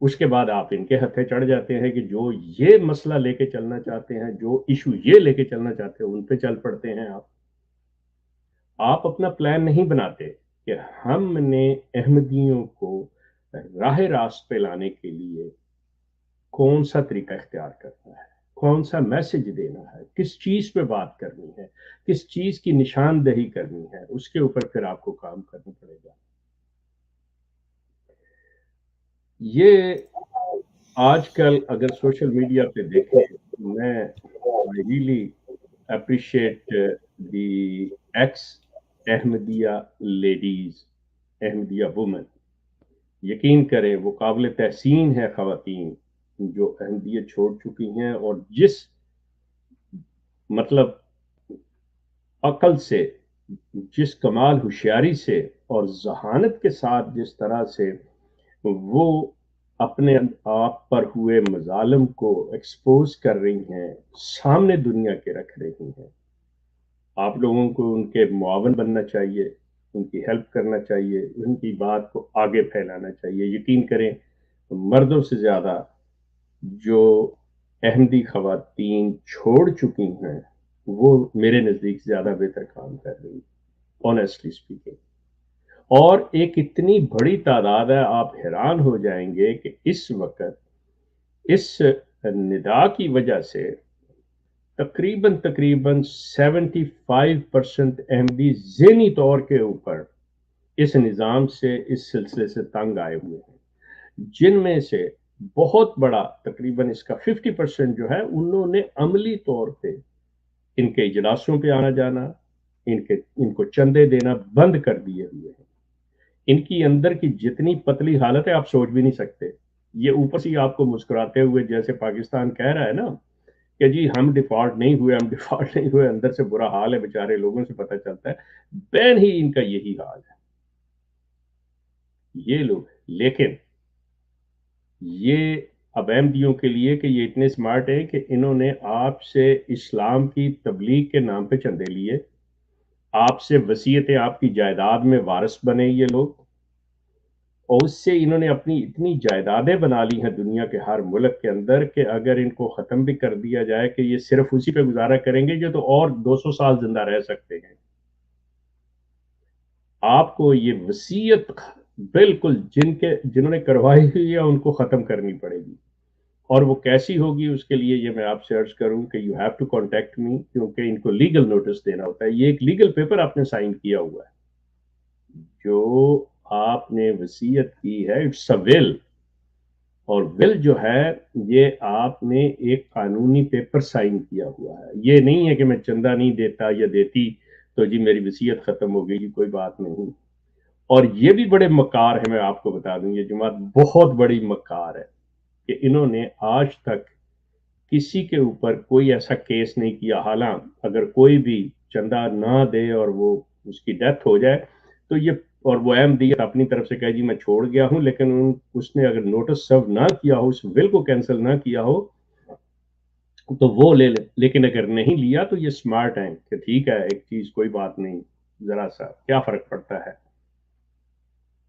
اس کے بعد آپ ان کے ہتھے چڑھ جاتے ہیں کہ جو یہ مسئلہ لے کے چلنا چاہتے ہیں, جو ایشو یہ لے کے چلنا چاہتے ہیں, ان پہ چل پڑتے ہیں. آپ اپنا پلان نہیں بناتے کہ ہم نے احمدیوں کو راہ راست پہ لانے کے لیے کون سا طریقہ اختیار کرنا ہے, کون سا میسج دینا ہے, کس چیز پہ بات کرنی ہے, کس چیز کی نشاندہی کرنی ہے, اس کے اوپر پھر آپ کو کام کرنا پڑے گا. یہ آج کل اگر سوشل میڈیا پہ دیکھیں, میں I really appreciate the ex-احمدیہ لیڈیز, احمدیہ وومن. یقین کریں وہ قابل تحسین ہے خواتین, جو احمدیت چھوڑ چکی ہیں اور جس مطلب عقل سے، جس کمال ہوشیاری سے اور ذہانت کے ساتھ جس طرح سے وہ اپنے آپ پر ہوئے مظالم کو ایکسپوز کر رہی ہیں، سامنے دنیا کے رکھ رہی ہیں، آپ لوگوں کو ان کے معاون بننا چاہیے، ان کی ہیلپ کرنا چاہیے، ان کی بات کو آگے پھیلانا چاہیے۔ یقین کریں مردوں سے زیادہ جو احمدی خواتین چھوڑ چکی ہیں وہ میرے نزدیک زیادہ بہتر کام کر رہی ہیں، آنیسٹلی اسپیکنگ۔ اور ایک اتنی بڑی تعداد ہے، آپ حیران ہو جائیں گے کہ اس وقت اس ندا کی وجہ سے تقریباً 75% احمدی ذہنی طور کے اوپر اس نظام سے، اس سلسلے سے تنگ آئے ہوئے ہیں، جن میں سے بہت بڑا تقریباً اس کا 50% جو ہے انہوں نے عملی طور پہ ان کے اجلاسوں پہ آنا جانا، ان کو چندے دینا بند کر دیے ہوئے ہیں۔ ان کی اندر کی جتنی پتلی حالت ہے آپ سوچ بھی نہیں سکتے۔ یہ اوپر سے آپ کو مسکراتے ہوئے جیسے پاکستان کہہ رہا ہے نا کہ جی ہم ڈیفالٹ نہیں ہوئے، اندر سے برا حال ہے، بیچارے لوگوں سے پتہ چلتا ہے بین ہی ان کا یہی حال ہے یہ لوگ۔ لیکن یہ اب احمدیوں کے لیے کہ یہ اتنے سمارٹ ہیں کہ انہوں نے آپ سے اسلام کی تبلیغ کے نام پہ چندے لیے، آپ سے وصیتیں، آپ کی جائیداد میں وارث بنے یہ لوگ، اور اس سے انہوں نے اپنی اتنی جائیدادیں بنا لی ہیں دنیا کے ہر ملک کے اندر کہ اگر ان کو ختم بھی کر دیا جائے کہ یہ صرف اسی پہ گزارا کریں گے جو تو اور 200 سال زندہ رہ سکتے ہیں۔ آپ کو یہ وصیت بالکل جنہوں نے کروائی ہوئی ہے ان کو ختم کرنی پڑے گی، اور وہ کیسی ہوگی اس کے لیے یہ میں آپ سے عرض کروں کہ you have to contact me, کیونکہ ان کو لیگل نوٹس دینا ہوتا ہے۔ یہ ایک لیگل پیپر آپ نے سائن کیا ہوا ہے، جو آپ نے وصیت کی ہے، اٹس اے ول، اور ول جو ہے یہ آپ نے ایک قانونی پیپر سائن کیا ہوا ہے۔ یہ نہیں ہے کہ میں چندہ نہیں دیتا یا دیتی تو جی میری وصیت ختم ہو گئی، کوئی بات نہیں۔ اور یہ بھی بڑے مکار ہیں، میں آپ کو بتا دوں یہ جماعت بہت بڑی مکار ہے کہ انہوں نے آج تک کسی کے اوپر کوئی ایسا کیس نہیں کیا۔ حالانکہ اگر کوئی بھی چندہ نہ دے اور وہ اس کی ڈیتھ ہو جائے تو یہ، اور وہ احمدیت اپنی طرف سے کہے جی میں چھوڑ گیا ہوں، لیکن اس نے اگر نوٹس سرو نہ کیا ہو، اس ول کو کینسل نہ کیا ہو تو وہ لے لے، لیکن اگر نہیں لیا تو یہ سمارٹ ہیں کہ ٹھیک ہے ایک چیز کوئی بات نہیں، ذرا سا کیا فرق پڑتا ہے،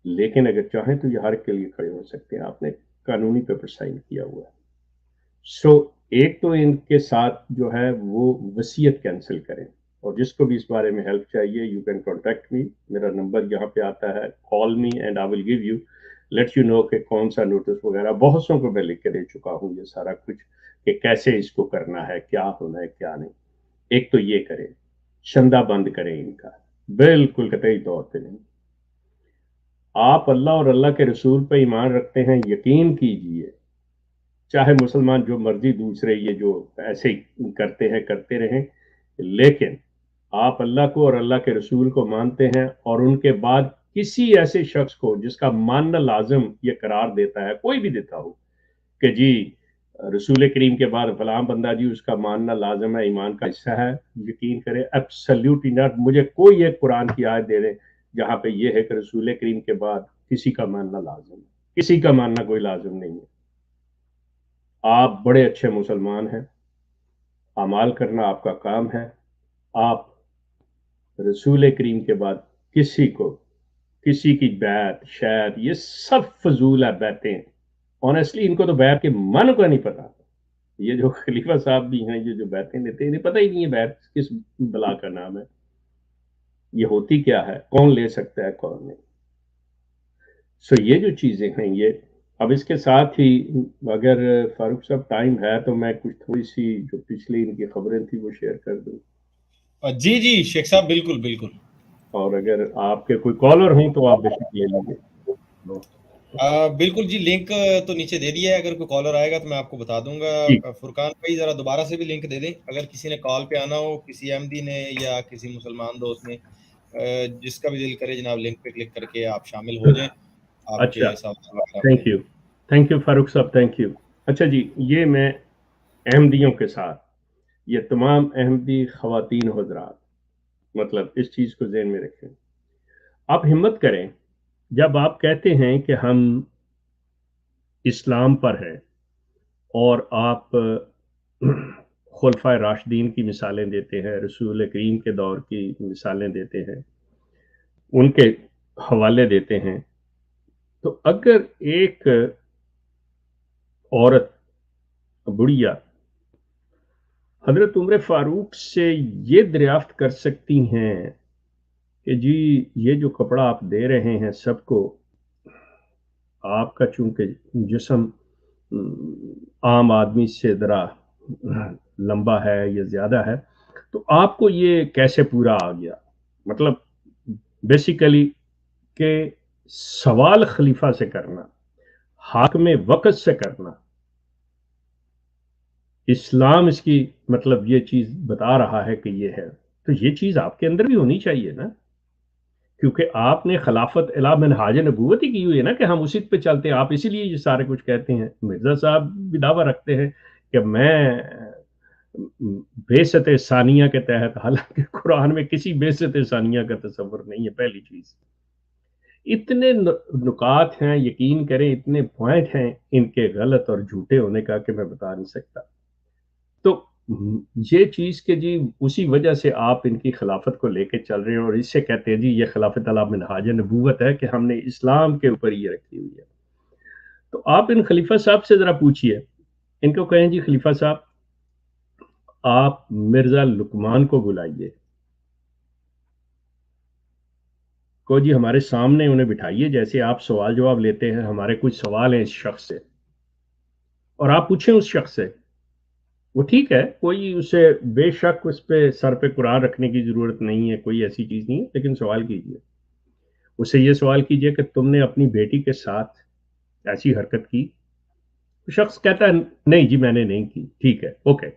لیکن اگر چاہیں تو یہ ہر کے لیے کھڑے ہو سکتے ہیں۔ آپ نے قانونی پیپر سائن کیا ہوا ہے۔ سو ایک تو ان کے ساتھ جو ہے وہ وصیت کینسل کریں، اور جس کو بھی اس بارے میں ہیلپ چاہیے یو کین کانٹیکٹ می، میرا نمبر یہاں پہ آتا ہے، call me and I will give you let you know کہ کون سا نوٹس وغیرہ، بہت سوں کو میں لکھ کے دے چکا ہوں یہ سارا کچھ کہ کیسے اس کو کرنا ہے، کیا ہونا ہے کیا نہیں۔ ایک تو یہ کریں، چندہ بند کریں ان کا، بالکل قطعی طور پہ نہیں۔ آپ اللہ اور اللہ کے رسول پہ ایمان رکھتے ہیں، یقین کیجئے چاہے مسلمان جو مرضی دوسرے یہ جو ایسے کرتے ہیں کرتے رہیں، لیکن آپ اللہ کو اور اللہ کے رسول کو مانتے ہیں، اور ان کے بعد کسی ایسے شخص کو جس کا ماننا لازم یہ قرار دیتا ہے، کوئی بھی دیتا ہو کہ جی رسول کریم کے بعد فلاں بندہ جی اس کا ماننا لازم ہے، ایمان کا حصہ ہے، یقین کرے ایبسلیوٹلی ناٹ۔ مجھے کوئی ایک قرآن کی آیت دے دے جہاں پہ یہ ہے کہ رسول کریم کے بعد کسی کا ماننا لازم ہے، کسی کا ماننا کوئی لازم نہیں ہے۔ آپ بڑے اچھے مسلمان ہیں، اعمال کرنا آپ کا کام ہے، آپ رسول کریم کے بعد کسی کی بیعت شاید یہ سب فضول ہے بیعتیں، آنیسٹلی ان کو تو بیعت کے معنی کا نہیں پتا۔ یہ جو خلیفہ صاحب بھی ہیں یہ جو بیعتیں لیتے ہیں انہیں پتہ ہی نہیں ہے بیعت کس بلا کا نام ہے، یہ ہوتی کیا ہے، کون لے سکتا ہے کون نہیں۔ سو یہ جو چیزیں ہیں یہ اب اس کے ساتھ ہی اگر فاروق صاحب ٹائم ہے تو میں کچھ تھوڑی سی جو پچھلی ان کی خبریں تھیں وہ شیئر کر دوں۔ جی جی شیخ صاحب بالکل بالکل، اور اگر آپ کے کوئی کالر ہوں تو آپ بے شک لے لیجیے۔ بالکل جی، لنک تو نیچے دے دیا ہے، اگر کوئی کالر آئے گا تو میں آپ کو بتا دوں گا۔ فرقان بھائی ذرا دوبارہ سے بھی لنک دے دیں، اگر کسی نے کال پہ آنا ہو، کسی احمدی نے یا کسی مسلمان دوست نے، جس کا بھی دل کرے جناب لنک پہ کلک کر کے آپ شامل ہو جائیں، آپ اچھا، کے ساتھ تھینک یو فاروق صاحب، تھینک یو۔ اچھا جی، یہ میں احمدیوں کے ساتھ، یہ تمام احمدی خواتین حضرات، مطلب اس چیز کو ذہن میں رکھیں. آپ ہمت کریں، جب آپ کہتے ہیں کہ ہم اسلام پر ہیں اور آپ خلفائے راشدین کی مثالیں دیتے ہیں، رسول کریم کے دور کی مثالیں دیتے ہیں، ان کے حوالے دیتے ہیں، تو اگر ایک عورت بڑھیا حضرت عمر فاروق سے یہ دریافت کر سکتی ہیں کہ جی یہ جو کپڑا آپ دے رہے ہیں سب کو، آپ کا چونکہ جسم عام آدمی سے ذرا لمبا ہے یا زیادہ ہے، تو آپ کو یہ کیسے پورا آ گیا؟ مطلب بیسیکلی کہ سوال خلیفہ سے کرنا، حاکم وقت سے کرنا، اسلام اس کی مطلب یہ چیز بتا رہا ہے کہ یہ ہے، تو یہ چیز آپ کے اندر بھی ہونی چاہیے نا، کیونکہ آپ نے خلافت الا منہاج نبوت ہی کی ہوئی ہے نا کہ ہم اسی پہ چلتے ہیں. آپ اسی لیے یہ سارے کچھ کہتے ہیں. مرزا صاحب بھی دعویٰ رکھتے ہیں کہ میں بعثت ثانیہ کے تحت، حالانکہ قرآن میں کسی بعثت ثانیہ کا تصور نہیں ہے. پہلی چیز، اتنے نکات ہیں، یقین کریں اتنے پوائنٹ ہیں ان کے غلط اور جھوٹے ہونے کا کہ میں بتا نہیں سکتا. تو یہ چیز کہ جی اسی وجہ سے آپ ان کی خلافت کو لے کے چل رہے ہیں اور اس سے کہتے ہیں جی یہ خلافت علی منہاج نبوت ہے کہ ہم نے اسلام کے اوپر یہ رکھی ہوئی ہے. تو آپ ان خلیفہ صاحب سے ذرا پوچھئے، ان کو کہیں جی خلیفہ صاحب آپ مرزا لقمان کو بلائیے، کو جی ہمارے سامنے انہیں بٹھائیے، جیسے آپ سوال جواب لیتے ہیں، ہمارے کچھ سوال ہیں اس شخص سے، اور آپ پوچھیں اس شخص سے. وہ ٹھیک ہے، کوئی اسے بے شک اس پہ سر پہ قرآن رکھنے کی ضرورت نہیں ہے، کوئی ایسی چیز نہیں ہے، لیکن سوال کیجئے اسے، یہ سوال کیجئے کہ تم نے اپنی بیٹی کے ساتھ ایسی حرکت کی؟ شخص کہتا ہے نہیں جی میں نے نہیں کی. ٹھیک ہے، اوکے،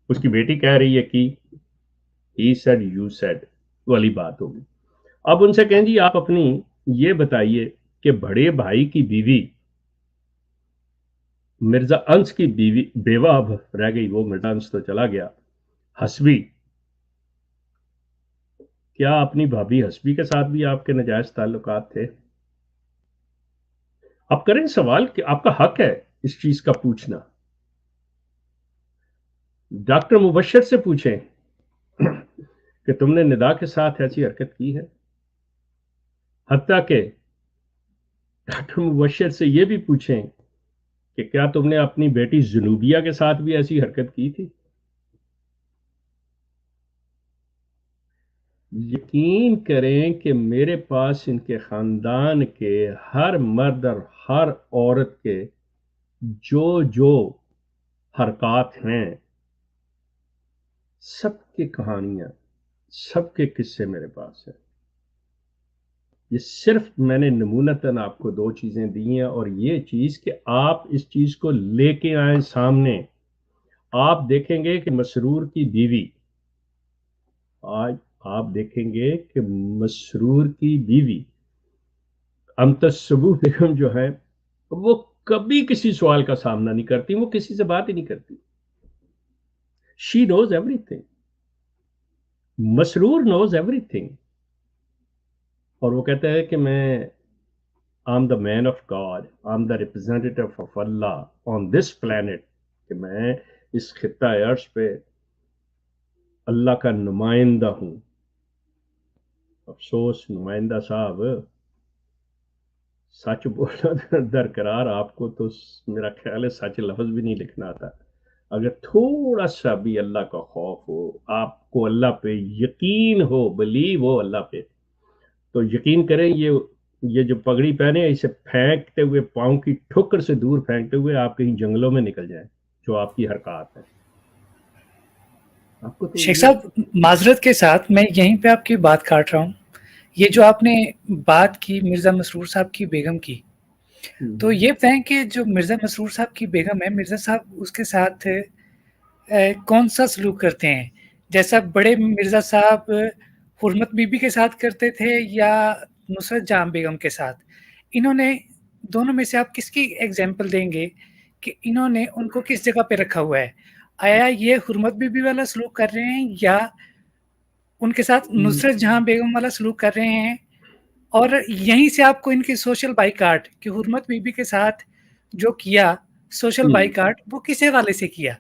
اس کی بیٹی کہہ رہی ہے کہ he said you said والی بات ہوگی. اب ان سے کہیں جی آپ اپنی یہ بتائیے کہ بڑے بھائی کی بیوی مرزا انس کی بیوہ اب رہ گئی، وہ مرزا انس تو چلا گیا، حسبی، کیا اپنی بھابھی حسبی کے ساتھ بھی آپ کے ناجائز تعلقات تھے؟ آپ کریں سوال کہ آپ کا حق ہے اس چیز کا پوچھنا. ڈاکٹر مبشر سے پوچھیں کہ تم نے ندا کے ساتھ ایسی حرکت کی ہے. حتیٰ کہ ڈاکٹر مبشر سے یہ بھی پوچھیں کہ کیا تم نے اپنی بیٹی جنوبیہ کے ساتھ بھی ایسی حرکت کی تھی؟ یقین کریں کہ میرے پاس ان کے خاندان کے ہر مرد اور ہر عورت کے جو حرکات ہیں، سب کی کہانیاں، سب کے قصے میرے پاس ہیں. یہ صرف میں نے نمونتاً آپ کو دو چیزیں دی ہیں، اور یہ چیز کہ آپ اس چیز کو لے کے آئیں سامنے. آپ دیکھیں گے کہ مسرور کی بیوی، آج آپ دیکھیں گے کہ مسرور کی بیوی امتسبو بیگم جو ہے، وہ کبھی کسی سوال کا سامنا نہیں کرتی، وہ کسی سے بات ہی نہیں کرتی. شی نوز ایوری تھنگ، مسرور نوز ایوری تھنگ. اور وہ کہتا ہے کہ میں I'm the man of God, I'm the representative of Allah on this planet، کہ میں اس خطہ عرش پہ اللہ کا نمائندہ ہوں. افسوس نمائندہ صاحب، سچ بولنا درکرار آپ کو تو میرا خیال ہے سچ لفظ بھی نہیں لکھنا آتا. اگر تھوڑا سا بھی اللہ کا خوف ہو، آپ کو اللہ پہ یقین ہو، بلیو ہو اللہ پہ، تو یقین کریں یہ جو پگڑی پہنے اسے پھینکتے ہوئے، پاؤں کی ٹھوکر سے دور پھینکتے ہوئے آپ کہیں جنگلوں میں نکل جائیں، جو آپ کی حرکات ہیں. آپ کو تو شیخ صاحب معذرت کے ساتھ میں یہیں پہ آپ کی بات کاٹ رہا ہوں. یہ جو آپ نے بات کی مرزا مسرور صاحب کی بیگم کی، تو یہ بتائیں کہ جو مرزا مسرور صاحب کی بیگم ہے، مرزا صاحب اس کے ساتھ کون سا سلوک کرتے ہیں؟ جیسا بڑے مرزا صاحب حرمت بی بی کے ساتھ کرتے تھے یا نصرت جہاں بیگم کے ساتھ؟ انہوں نے دونوں میں سے آپ کس کی ایگزامپل دیں گے کہ انہوں نے ان کو کس جگہ پہ رکھا ہوا ہے. آیا یہ حرمت بیوی والا سلوک کر رہے ہیں یا ان کے ساتھ نصرت جہاں بیگم والا سلوک کر رہے ہیں؟ اور یہیں سے آپ کو ان کی سوشل بائیکاٹ کہ حرمت بیوی کے ساتھ جو کیا سوشل بائیکاٹ وہ کس حوالے سے کیا،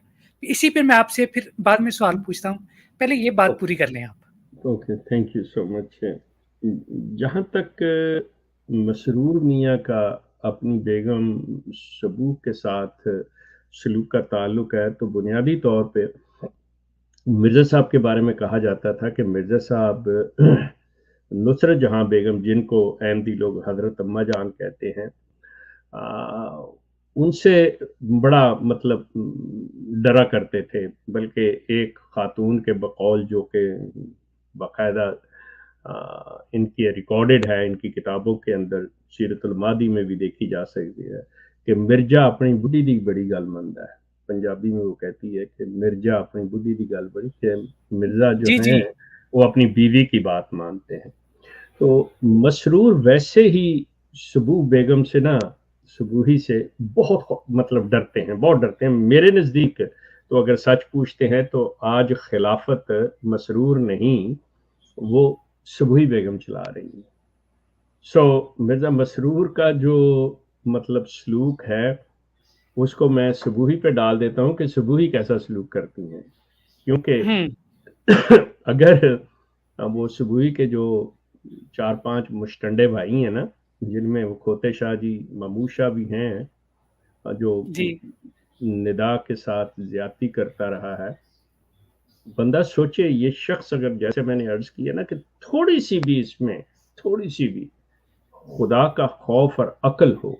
اسی پہ میں آپ سے پھر بعد میں سوال پوچھتا ہوں. پہلے یہ بات پوری کر لیں آپ. اوکے، تھینک یو سو مچ. جہاں تک مسرور میاں کا اپنی بیگم شبوہ کے ساتھ سلوک کا تعلق ہے تو بنیادی طور پہ مرزا صاحب کے بارے میں کہا جاتا تھا کہ مرزا صاحب نصرت جہاں بیگم، جن کو احمدی لوگ حضرت اماں جان کہتے ہیں، ان سے بڑا مطلب ڈرا کرتے تھے. بلکہ ایک خاتون کے بقول جو کہ باقاعدہ ان کی ریکارڈڈ ہے، ان کی کتابوں کے اندر سیرت الماضی میں بھی دیکھی جا سکتی ہے کہ مرزا اپنی بڈھی دی بڑی گل مندا ہے. پنجابی میں وہ کہتی ہے کہ مرزا اپنی بڈھی دی گل بڑی، کہ مرزا جو ہیں وہ اپنی بیوی کی بات مانتے ہیں. تو مسرور ویسے ہی شبوہ بیگم سے شبوہی سے بہت مطلب ڈرتے ہیں، بہت ڈرتے ہیں. میرے نزدیک تو اگر سچ پوچھتے ہیں تو آج خلافت مسرور نہیں، وہ شبوہی بیگم چلا رہی ہے. مرزا مسرور کا جو مطلب سلوک ہے اس کو میں شبوہی پہ ڈال دیتا ہوں کہ شبوہی کیسا سلوک کرتی ہیں. کیونکہ اگر وہ شبوہی کے جو 4-5 مشٹنڈے بھائی ہیں جن میں وہ کھوتے شاہ جی، محمود شاہ بھی ہیں جو ندا کے ساتھ زیادتی کرتا رہا ہے. بندہ سوچے یہ شخص اگر جیسے میں نے عرض کیا کہ تھوڑی سی بھی اس میں خدا کا خوف اور عقل ہو،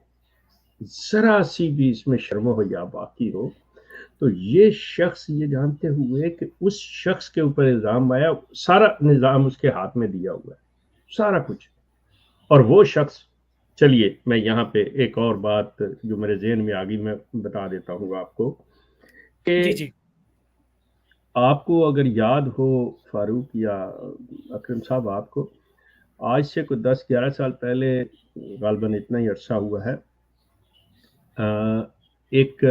ذرا سی بھی اس میں شرم و حیا باقی ہو، تو یہ شخص یہ جانتے ہوئے کہ اس شخص کے اوپر الزام آیا، سارا نظام اس کے ہاتھ میں دیا ہوا ہے، سارا کچھ. اور وہ شخص، چلیے میں یہاں پہ ایک اور بات جو میرے ذہن میں آگئی میں بتا دیتا ہوں آپ کو کہ آپ کو اگر یاد ہو فاروق یا اکرم صاحب، آپ کو آج سے کوئی 10-11 سال پہلے، غالباً اتنا ہی عرصہ ہوا ہے، ایک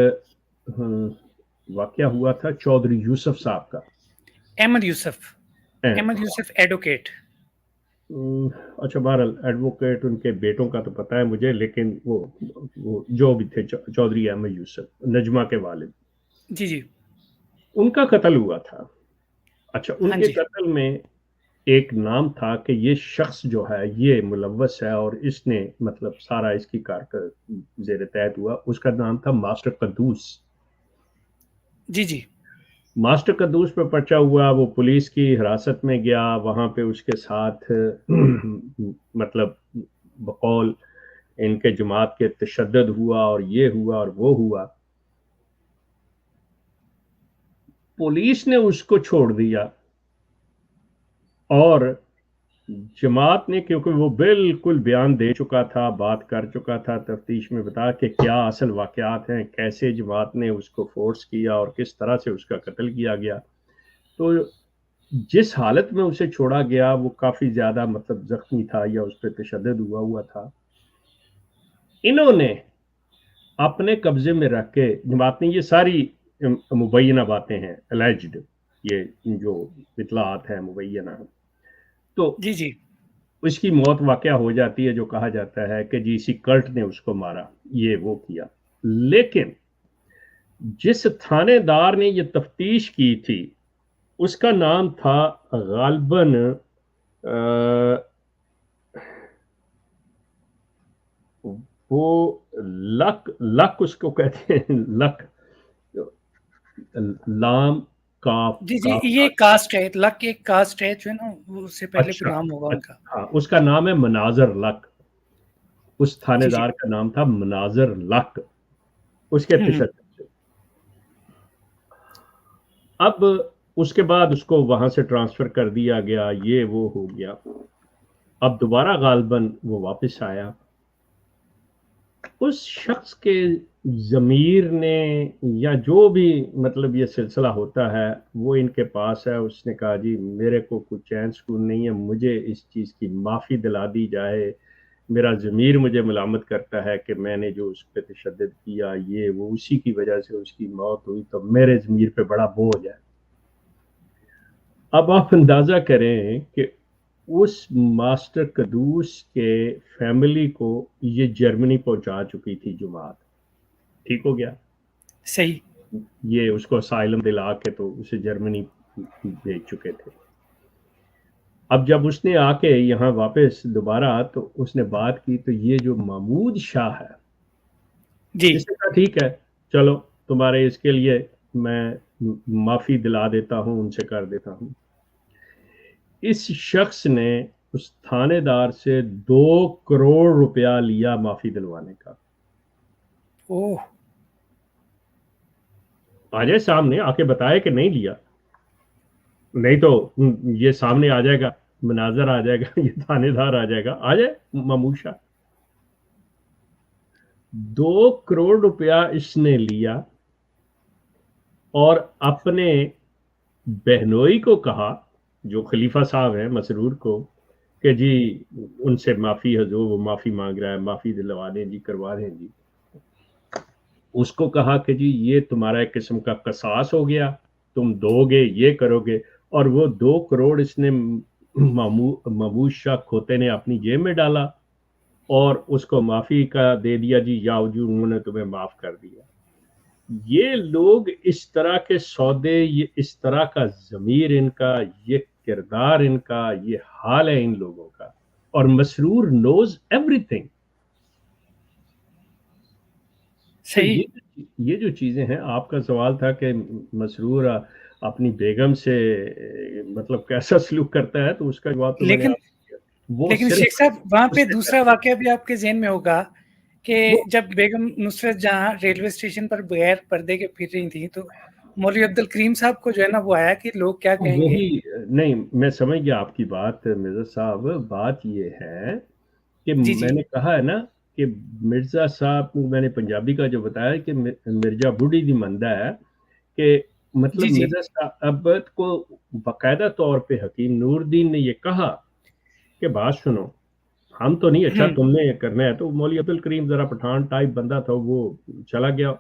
واقعہ ہوا تھا چودھری یوسف صاحب کا. احمد یوسف ایڈوکیٹ. اچھا، بہرحال ایڈوکیٹ ان کے بیٹوں کا تو پتہ ہے مجھے، لیکن وہ جو بھی تھے چودھری احمد یوسف، نجمہ کے والد، جی ان کا قتل ہوا تھا. اچھا، ان کے قتل میں ایک نام تھا کہ یہ شخص جو ہے یہ ملوث ہے اور اس نے مطلب سارا اس کی کارکردگی زیر تحت ہوا. اس کا نام تھا ماسٹر قدوس. جی ماسٹر قدوس پہ پرچہ ہوا، وہ پولیس کی حراست میں گیا، وہاں پہ اس کے ساتھ مطلب بقول ان کے جماعت کے تشدد ہوا اور یہ ہوا اور وہ ہوا. پولیس نے اس کو چھوڑ دیا اور جماعت نے، کیونکہ وہ بالکل بیان دے چکا تھا، بات کر چکا تھا تفتیش میں، بتا کہ کیا اصل واقعات ہیں، کیسے جماعت نے اس کو فورس کیا اور کس طرح سے اس کا قتل کیا گیا. تو جس حالت میں اسے چھوڑا گیا وہ کافی زیادہ مطلب زخمی تھا یا اس پہ تشدد ہوا تھا. انہوں نے اپنے قبضے میں رکھ کے، جماعت نے، یہ ساری مبینہ باتیں ہیں، الائجڈ، یہ جو اطلاعات ہیں مبینہ، تو اس کی موت واقعہ ہو جاتی ہے، جو کہا جاتا ہے کہ جی اسی کلٹ نے اس کو مارا، یہ وہ کیا. لیکن جس تھانے دار نے یہ تفتیش کی تھی اس کا نام تھا غالباً وہ لک اس کو کہتے ہیں، لک، لام کاف. یہ کاسٹ ہے، لک ایک کاسٹ ہے جو ہے نا، اس سے پہلے کوئی نام ہوگا ان کا. ہاں، اس کا نام ہے مناظر لک. اس تھانے دار کا نام تھا مناظر لک، اس کے تشدد سے. اب اس کے بعد اس کو وہاں سے ٹرانسفر کر دیا گیا، یہ وہ ہو گیا. اب دوبارہ غالباً وہ واپس آیا. اس شخص کے ضمیر نے یا جو بھی مطلب یہ سلسلہ ہوتا ہے وہ ان کے پاس ہے. اس نے کہا جی میرے کو کوئی چین سکون نہیں ہے، مجھے اس چیز کی معافی دلا دی جائے میرا ضمیر مجھے ملامت کرتا ہے کہ میں نے جو اس پہ تشدد کیا یہ وہ اسی کی وجہ سے اس کی موت ہوئی، تو میرے ضمیر پہ بڑا بوجھ ہے۔ اب آپ اندازہ کریں کہ اس ماسٹر قدوس کے فیملی کو یہ جرمنی پہنچا چکی تھی جماعت، ٹھیک ہو گیا، صحیح، یہ اس کو اسائلم دلا کے تو اسے جرمنی بھیج چکے تھے۔ اب جب اس نے آ کے یہاں واپس دوبارہ تو اس نے بات کی، تو یہ جو محمود شاہ ہے جی اس نے کہا ٹھیک ہے چلو تمہارے اس کے لیے میں معافی دلا دیتا ہوں، ان سے کر دیتا ہوں۔ اس شخص نے اس تھانے دار سے 2 کروڑ روپیہ لیا معافی دلوانے کا۔ اوہ، آ جائے سامنے، آ کے بتائے کہ نہیں لیا، نہیں تو یہ سامنے آ جائے گا، مناظر آ جائے گا، یہ تھانے دار آ جائے گا، آ جائے ماموشا۔ 2 کروڑ روپیہ اس نے لیا اور اپنے بہنوئی کو کہا، جو خلیفہ صاحب ہیں مسرور کو، کہ جی ان سے معافی ہے، جو وہ معافی مانگ رہا ہے معافی دلوا دیں جی، کروا دیں جی۔ اس کو کہا کہ جی یہ تمہارا ایک قسم کا قصاص ہو گیا، تم دو گے، یہ کرو گے، اور وہ 2 کروڑ اس نے محمود شاہ کھوتے نے اپنی جیب میں ڈالا اور اس کو معافی کا دے دیا، جی یا جو انہوں نے تمہیں معاف کر دیا۔ یہ لوگ اس طرح کے سودے، یہ اس طرح کا ضمیر ان کا، یہ کردار ان کا، یہ حال ہے ان لوگوں کا، اور مسرور نوز ایوری تھنگ۔ تو صحیح، یہ جو چیزیں ہیں، آپ کا سوال تھا کہ مسرور اپنی بیگم سے مطلب کیسا سلوک کرتا ہے، تو اس کا جواب تو میں نے لیکن آپ کو دیا۔ وہ لیکن صرف شیخ صاحب وہاں پہ اس دوسرا واقعہ بھی آپ کے ذہن میں ہوگا کہ وہ جب بیگم نصرت جہاں ریلوے اسٹیشن پر بغیر پردے کے پھر رہی تھیں تو مولوی عبد الکریم صاحب کو جو ہے نا وہ آیا کہ لوگ کیا کہیں گے۔ وہی نہیں، میں سمجھ گیا آپ کی بات مرزا صاحب۔ بات یہ ہے کہ جی جی میں نے کہا ہے نا کہ مرزا صاحب کو میں نے پنجابی کا جو بتایا کہ مرزا بوڑھی دی مندہ ہے، کہ جی مطلب جی مرزا صاحب کو باقاعدہ طور پہ حکیم نور الدین نے یہ کہا کہ بات سنو، ہم تو نہیں، اچھا تم نے کرنا ہے تو مولوی عبد الکریم ذرا پٹھان ٹائپ بندہ تھا، وہ چلا گیا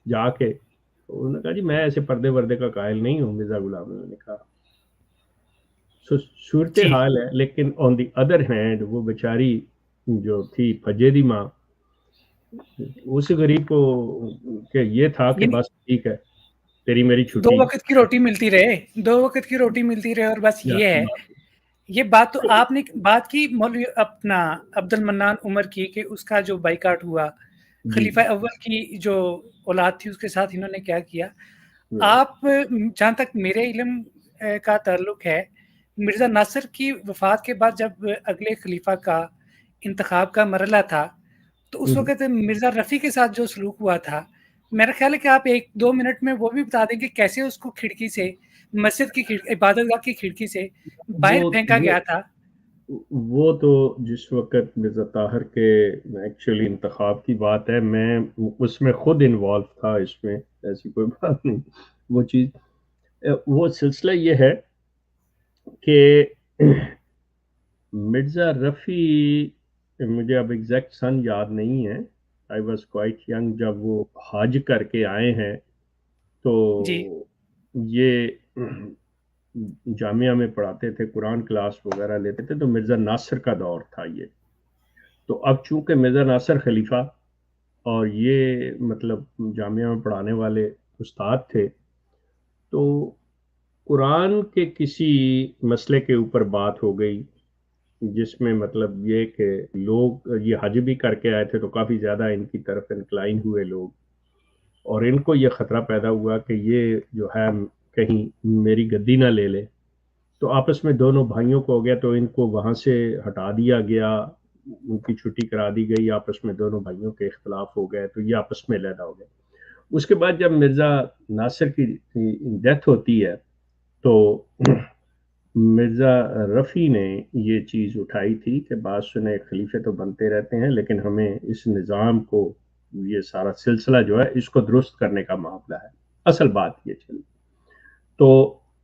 جا کے، انہوں نے کہا جی میں ایسے پردے وردے کا قائل نہیں ہوں مرزا غلام، نے کہا صورت جی، حال ہے۔ لیکن آن دی ادر ہینڈ وہ بیچاری جو تھی فجے دی ماں، اس غریب کو کہ یہ تھا کہ یعنی بس ٹھیک ہے تیری میری 2 چھٹی، وقت کی روٹی ملتی رہے، 2 وقت کی روٹی ملتی رہے، اور بس یہ ہے۔ یہ بات تو آپ نے بات کی مولوی اپنا عبد المنان عمر کی کہ اس کا جو بائیکاٹ ہوا، جی خلیفہ اول کی جو اولاد تھی اس کے ساتھ انہوں نے کیا کیا۔ جی آپ جہاں تک میرے علم کا تعلق ہے، مرزا ناصر کی وفات کے بعد جب اگلے خلیفہ کا انتخاب کا مرحلہ تھا تو اس وقت مرزا رفیع کے ساتھ جو سلوک ہوا تھا، میرا خیال ہے کہ آپ 1-2 منٹ میں وہ بھی بتا دیں کہ کیسے اس کو کھڑکی سے، مسجد کی عبادت گاہ کی کھڑکی سے باہر وہ پھینکا گیا تھا۔ وہ تو جس وقت مرزا طاہر کے ایکچولی انتخاب کی بات ہے، میں اس میں خود انوالو تھا، اس میں ایسی کوئی بات نہیں۔ وہ چیز، وہ سلسلہ یہ ہے کہ مرزا رفیع، مجھے اب ایگزیکٹ سن یاد نہیں ہے، آئی واز کوائٹ ینگ جب وہ حج کر کے آئے ہیں، تو جی یہ جامعہ میں پڑھاتے تھے، قرآن کلاس وغیرہ لیتے تھے، تو مرزا ناصر کا دور تھا یہ۔ تو اب چونکہ مرزا ناصر خلیفہ اور یہ مطلب جامعہ میں پڑھانے والے استاد تھے، تو قرآن کے کسی مسئلے کے اوپر بات ہو گئی، جس میں مطلب یہ کہ لوگ یہ حج بھی کر کے آئے تھے تو کافی زیادہ ان کی طرف انکلائن ہوئے لوگ، اور ان کو یہ خطرہ پیدا ہوا کہ یہ جو ہے کہیں میری گدی نہ لے لے، تو آپس میں دونوں بھائیوں کو ہو گیا، تو ان کو وہاں سے ہٹا دیا گیا، ان کی چھٹی کرا دی گئی، آپس میں دونوں بھائیوں کے اختلاف ہو گئے، تو یہ آپس میں علیحدہ ہو گئے۔ اس کے بعد جب مرزا ناصر کی ڈیتھ ہوتی ہے تو مرزا رفیع نے یہ چیز اٹھائی تھی کہ بات سنے، خلیفے تو بنتے رہتے ہیں لیکن ہمیں اس نظام کو، یہ سارا سلسلہ جو ہے اس کو درست کرنے کا معاملہ ہے، اصل بات یہ چلی۔ تو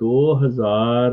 2000,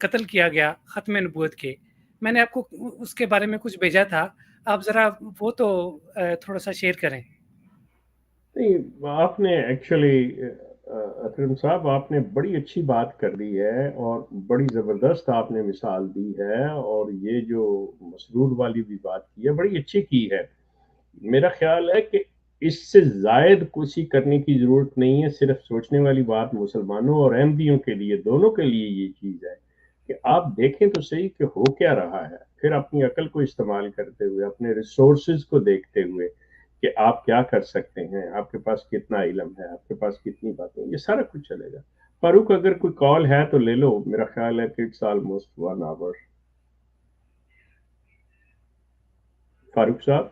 قتل کیا گیا ختم نبوت کے، میں نے آپ کو اس کے بارے میں کچھ بھیجا تھا، آپ ذرا وہ تو تھوڑا سا شیئر کریں۔ نہیں، آپ نے ایکچولی اکرم صاحب آپ نے بڑی اچھی بات کر دی ہے اور بڑی زبردست آپ نے مثال دی ہے، اور یہ جو مسرور والی بھی بات کی ہے بڑی اچھی کی ہے۔ میرا خیال ہے کہ اس سے زائد کچھ کرنے کی ضرورت نہیں ہے، صرف سوچنے والی بات مسلمانوں اور احمدیوں کے لیے، دونوں کے لیے یہ چیز ہے کہ آپ دیکھیں تو صحیح کہ ہو کیا رہا ہے، پھر اپنی عقل کو استعمال کرتے ہوئے، اپنے ریسورسز کو دیکھتے ہوئے کہ آپ کیا کر سکتے ہیں، آپ کے پاس کتنا علم ہے، آپ کے پاس کتنی باتیں، یہ سارا کچھ چلے گا۔ فاروق اگر کوئی کال ہے تو لے لو، میرا خیال ہے کہ اٹس آلموسٹ 1 آور۔ فاروق صاحب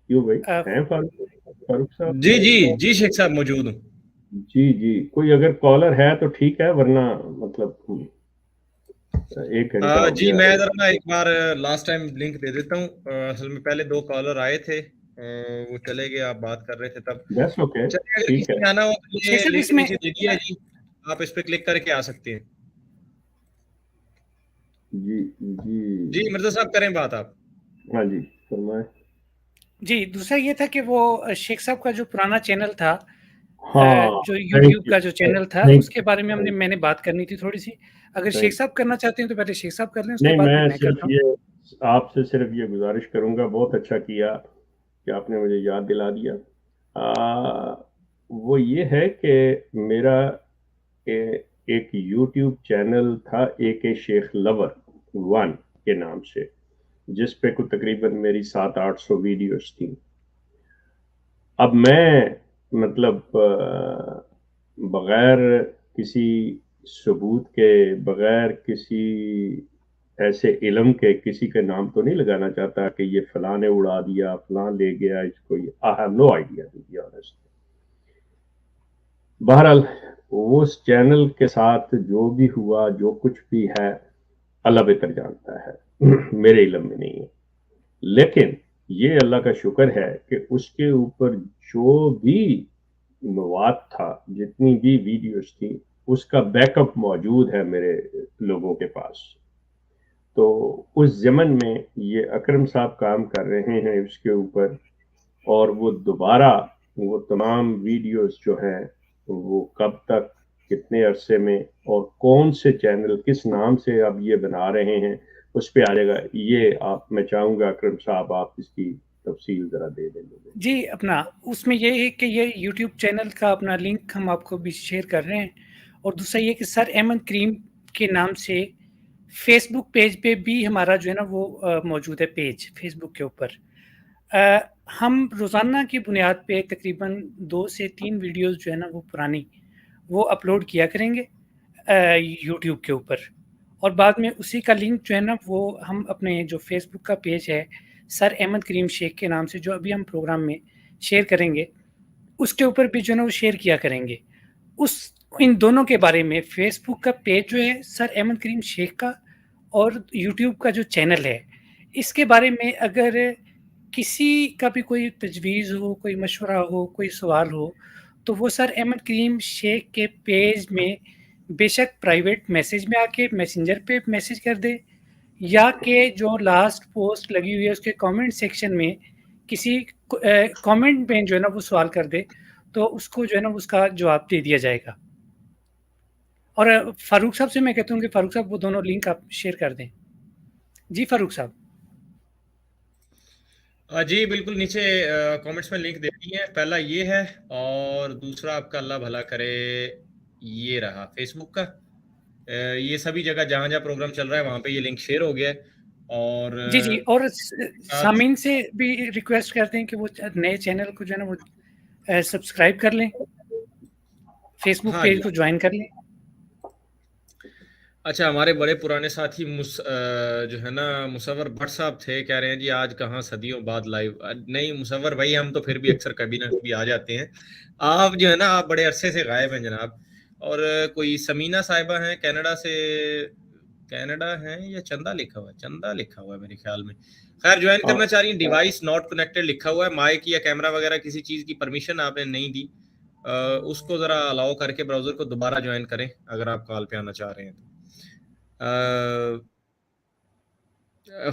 کیوں بھائی ہیں فاروق صاحب؟ جی جی جی شیخ صاحب موجود ہوں۔ جی کوئی اگر کالر ہے تو ٹھیک ہے، ورنہ مطلب 1 گھنٹہ ہو جی گیا۔ میں ذرا نا ایک بار لاسٹ ٹائم لنک دے دیتا ہوں۔ اصل میں پہلے 2 کالر آئے تھے، وہ چلے گئے، آپ بات کر رہے تھے تب۔ دیٹس اوکے، چلیے اگر ٹھیک کسی ہے۔ نے آنا ہو تو شیخ یہ صاحب لنک اس میں نیچے دے دیا ہے جی، آپ اس پہ کلک کر کے آ سکتے ہیں۔ جی مرزا صاحب کریں بات آپ۔ ہاں جی فرمائیں۔ جی دوسرا یہ تھا کہ وہ شیخ صاحب کا جو پرانا چینل تھا، ہاں جو یوٹیوب کا جو چینل تھا، اس کے بارے میں نہیں میں نے بات کرنی تھی تھوڑی سی۔ اگر شیخ صاحب کرنا چاہتے ہیں تو پہلے شیخ صاحب کر لیں، اس کے بعد میں میں کرتا صرف ہوں۔ یہ آپ سے صرف یہ گزارش کروں گا، بہت اچھا کیا کہ آپ نے مجھے یاد دلا دیا۔ وہ یہ ہے کہ میرا ایک یوٹیوب چینل تھا AK شیخ لور 1 کے نام سے، جس پہ کوئی تقریباً میری 700-800 ویڈیوز تھیں۔ اب میں مطلب بغیر کسی ثبوت کے، بغیر کسی ایسے علم کے کسی کا نام تو نہیں لگانا چاہتا کہ یہ فلاں نے اڑا دیا، فلاں لے گیا اس کو، I have no idea to be honest۔ بہرحال اس چینل کے ساتھ جو بھی ہوا، جو کچھ بھی ہے، اللہ بہتر جانتا ہے، میرے علم میں نہیں ہے۔ لیکن یہ اللہ کا شکر ہے کہ اس کے اوپر جو بھی مواد تھا، جتنی بھی ویڈیوز تھی، اس کا بیک اپ موجود ہے میرے لوگوں کے پاس۔ تو اس ضمن میں یہ اکرم صاحب کام کر رہے ہیں اس کے اوپر، اور وہ دوبارہ وہ تمام ویڈیوز جو ہیں وہ کب تک، کتنے عرصے میں، اور کون سے چینل کس نام سے اب یہ بنا رہے ہیں، اس پہ آ جائے گا۔ یہ میں چاہوں گا اکرم صاحب آپ اس کی تفصیل ذرا دے دیں گے۔ جی اپنا اس میں یہ ہے کہ یہ یوٹیوب چینل کا اپنا لنک ہم آپ کو بھی شیئر کر رہے ہیں، اور دوسرا یہ کہ سر احمد کریم کے نام سے فیس بک پیج پہ بھی ہمارا جو ہے نا وہ موجود ہے پیج فیس بک کے اوپر۔ ہم روزانہ کی بنیاد پہ تقریباً 2 سے 3 ویڈیوز جو ہے نا وہ پرانی وہ اپلوڈ کیا کریں گے یوٹیوب کے اوپر، اور بعد میں اسی کا لنک جو ہے نا وہ ہم اپنے جو فیس بک کا پیج ہے سر احمد کریم شیخ کے نام سے، جو ابھی ہم پروگرام میں شیئر کریں گے، اس کے اوپر بھی جو ہے نا وہ شیئر کیا کریں گے۔ ان دونوں کے بارے میں فیس بک کا پیج جو ہے سر احمد کریم شیخ کا، اور یوٹیوب کا جو چینل ہے، اس کے بارے میں اگر کسی کا بھی کوئی تجویز ہو، کوئی مشورہ ہو، کوئی سوال ہو، تو وہ سر احمد کریم شیخ کے پیج میں بے شک پرائیویٹ میسیج میں آ کے میسنجر پہ میسیج کر دے، یا کہ جو لاسٹ پوسٹ لگی ہوئی ہے اس کے کامنٹ سیکشن میں کسی کامنٹ میں جو ہے نا وہ سوال کر دے، تو اس کو جو ہے نا اس کا جواب دے دیا جائے گا۔ اور فاروق صاحب سے میں کہتا ہوں کہ فاروق صاحب وہ دونوں لنک آپ شیئر کر دیں۔ جی فاروق صاحب۔ جی بالکل، نیچے کامنٹس میں لنک دے دی ہے۔ پہلا یہ ہے، اور دوسرا آپ کا اللہ بھلا کرے یہ رہا فیس بک کا۔ یہ سبھی جگہ جہاں جہاں پروگرام چل رہا ہے وہاں پہ یہ لنک شیئر ہو گیا ہے۔ اور جی اور سامعین سے بھی ریکویسٹ کرتے ہیں کہ وہ نئے چینل کو جو ہے نا وہ سبسکرائب کر لیں، فیس بک پیج کو جوائن کر لیں۔ اچھا، ہمارے بڑے پرانے ساتھی جو ہے نا مصور بٹ صاحب تھے، کہہ رہے ہیں جی آج کہاں صدیوں بعد لائیو۔ نہیں مصور بھائی، ہم تو پھر بھی اکثر کبھی نہ کبھی آ جاتے ہیں۔ آپ جو ہے نا آپ بڑے عرصے سے غائب ہیں جناب۔ اور کوئی سمینہ صاحبہ ہیں کینیڈا سے، کینیڈا ہیں یا چندہ لکھا ہوا ہے میرے خیال میں، خیر جوائن کرنا چاہ رہی ہیں۔ ڈیوائس ناٹ کنیکٹڈ لکھا ہوا ہے، مائک یا کیمرہ وغیرہ کسی چیز کی پرمیشن آپ نے نہیں دی، اس کو ذرا الاؤ کر کے براؤزر کو دوبارہ جوائن کریں اگر آپ کال پہ آنا چاہ رہے ہیں۔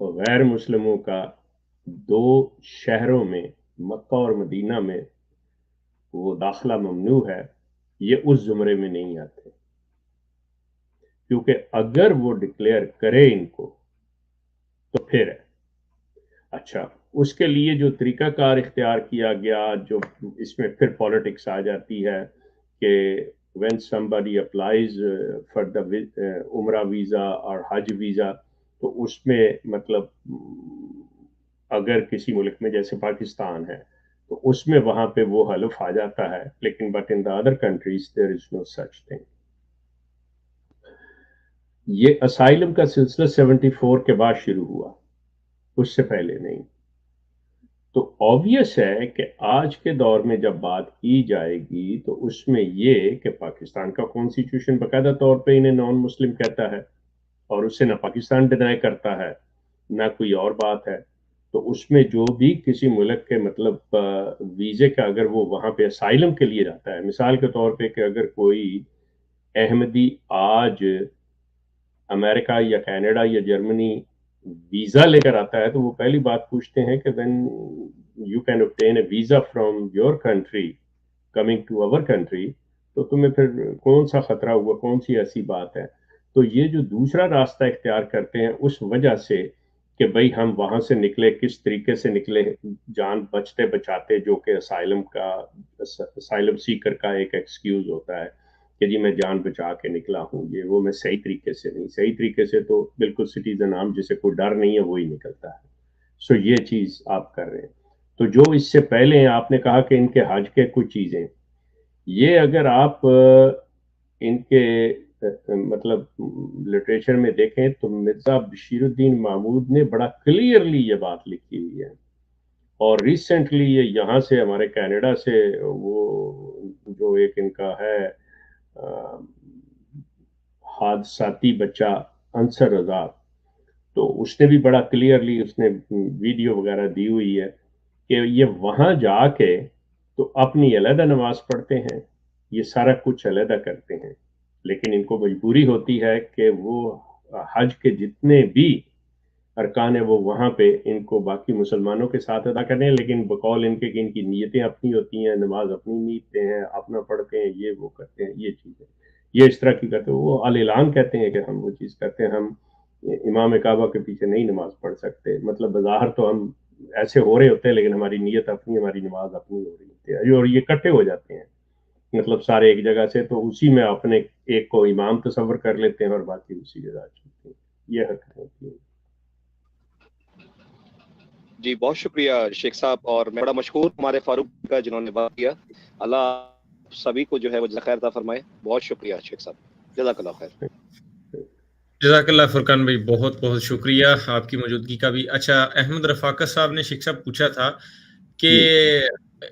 غیر مسلموں کا 2 شہروں میں مکہ اور مدینہ میں وہ داخلہ ممنوع ہے، یہ اس زمرے میں نہیں آتے، کیونکہ اگر وہ ڈکلیئر کرے ان کو تو پھر ہے۔ اچھا، اس کے لیے جو طریقہ کار اختیار کیا گیا، جو اس میں پھر پالیٹکس آ جاتی ہے کہ when somebody applies for the عمرہ ویزا اور حج ویزا، تو اس میں مطلب اگر کسی ملک میں جیسے پاکستان ہے تو اس میں وہاں پہ وہ حلف آ جاتا ہے، لیکن but in the other countries there is no such thing. یہ اسائلم کا سلسلہ 74 کے بعد شروع ہوا، اس سے پہلے نہیں۔ تو آبویس ہے کہ آج کے دور میں جب بات کی جائے گی تو اس میں یہ کہ پاکستان کا کانسٹیٹیوشن باقاعدہ طور پہ انہیں نان مسلم کہتا ہے، اور اسے نہ پاکستان ڈینائی کرتا ہے نہ کوئی اور بات ہے۔ تو اس میں جو بھی کسی ملک کے مطلب ویزے کا اگر وہ وہاں پہ اسائلم کے لیے جاتا ہے، مثال کے طور پہ کہ اگر کوئی احمدی آج امریکہ یا کینیڈا یا جرمنی ویزا لے کر آتا ہے تو وہ پہلی بات پوچھتے ہیں کہ when you can obtain a visa from your country coming to our country، تو تمہیں پھر کون سا خطرہ ہوا، کون سی ایسی بات ہے۔ تو یہ جو دوسرا راستہ اختیار کرتے ہیں اس وجہ سے کہ بھئی ہم وہاں سے نکلے کس طریقے سے نکلے، جان بچتے بچاتے، جو کہ اسائلم سیکر کا ایک ایکسکیوز ہوتا ہے کہ جی میں جان بچا کے نکلا ہوں، یہ وہ میں صحیح طریقے سے نہیں، صحیح طریقے سے تو بالکل سٹیزن عام جسے کوئی ڈر نہیں ہے وہی نکلتا ہے۔ سو یہ چیز آپ کر رہے ہیں۔ تو جو اس سے پہلے ہیں، آپ نے کہا کہ ان کے حج کے کچھ چیزیں، یہ اگر آپ ان کے مطلب لٹریچر میں دیکھیں تو مرزا بشیر الدین محمود نے بڑا کلیئرلی یہ بات لکھی ہوئی ہے، اور ریسنٹلی یہ یہاں سے ہمارے کینیڈا سے وہ جو ایک ان کا ہے حادثاتی بچہ انصر رضا، تو اس نے بھی بڑا کلیئرلی اس نے ویڈیو وغیرہ دی ہوئی ہے کہ یہ وہاں جا کے تو اپنی علیحدہ نماز پڑھتے ہیں، یہ سارا کچھ علیحدہ کرتے ہیں، لیکن ان کو مجبوری ہوتی ہے کہ وہ حج کے جتنے بھی ارکان ہے وہ وہاں پہ ان کو باقی مسلمانوں کے ساتھ ادا کرنے ہیں، لیکن بقول ان کے کہ ان کی نیتیں اپنی ہوتی ہیں، نماز اپنی نیتیں ہیں، اپنا پڑھتے ہیں، یہ وہ کرتے ہیں، یہ چیزیں یہ اس طرح کی کرتے ہیں۔ وہ الاعلان کہتے ہیں کہ ہم وہ چیز کرتے ہیں، ہم امام کعبہ کے پیچھے نہیں نماز پڑھ سکتے، مطلب بظاہر تو ہم ایسے ہو رہے ہوتے ہیں لیکن ہماری نیت اپنی، ہماری نماز اپنی ہو رہی ہوتی ہے، اور یہ اکٹھے ہو جاتے ہیں مطلب سارے ایک جگہ سے، تو اسی میں اپنے ایک کو امام تصور کر لیتے ہیں اور باقی اسی جگہ چلتے ہیں، یہ حرکت ہوتی ہے۔ جی بہت شکریہ شیخ صاحب، اور میں بڑا مشکور ہمارے فاروق کا جنہوں نے بات کیا۔ اللہ سبھی کو جو ہے وہ جزاک خیر عطا فرمائے۔ بہت شکریہ شیخ صاحب، جزاک اللہ خیر۔ جزاک اللہ فرقان بھائی، بہت بہت شکریہ آپ کی موجودگی کا بھی۔ اچھا، احمد رفاقت صاحب نے شیخ صاحب پوچھا تھا کہ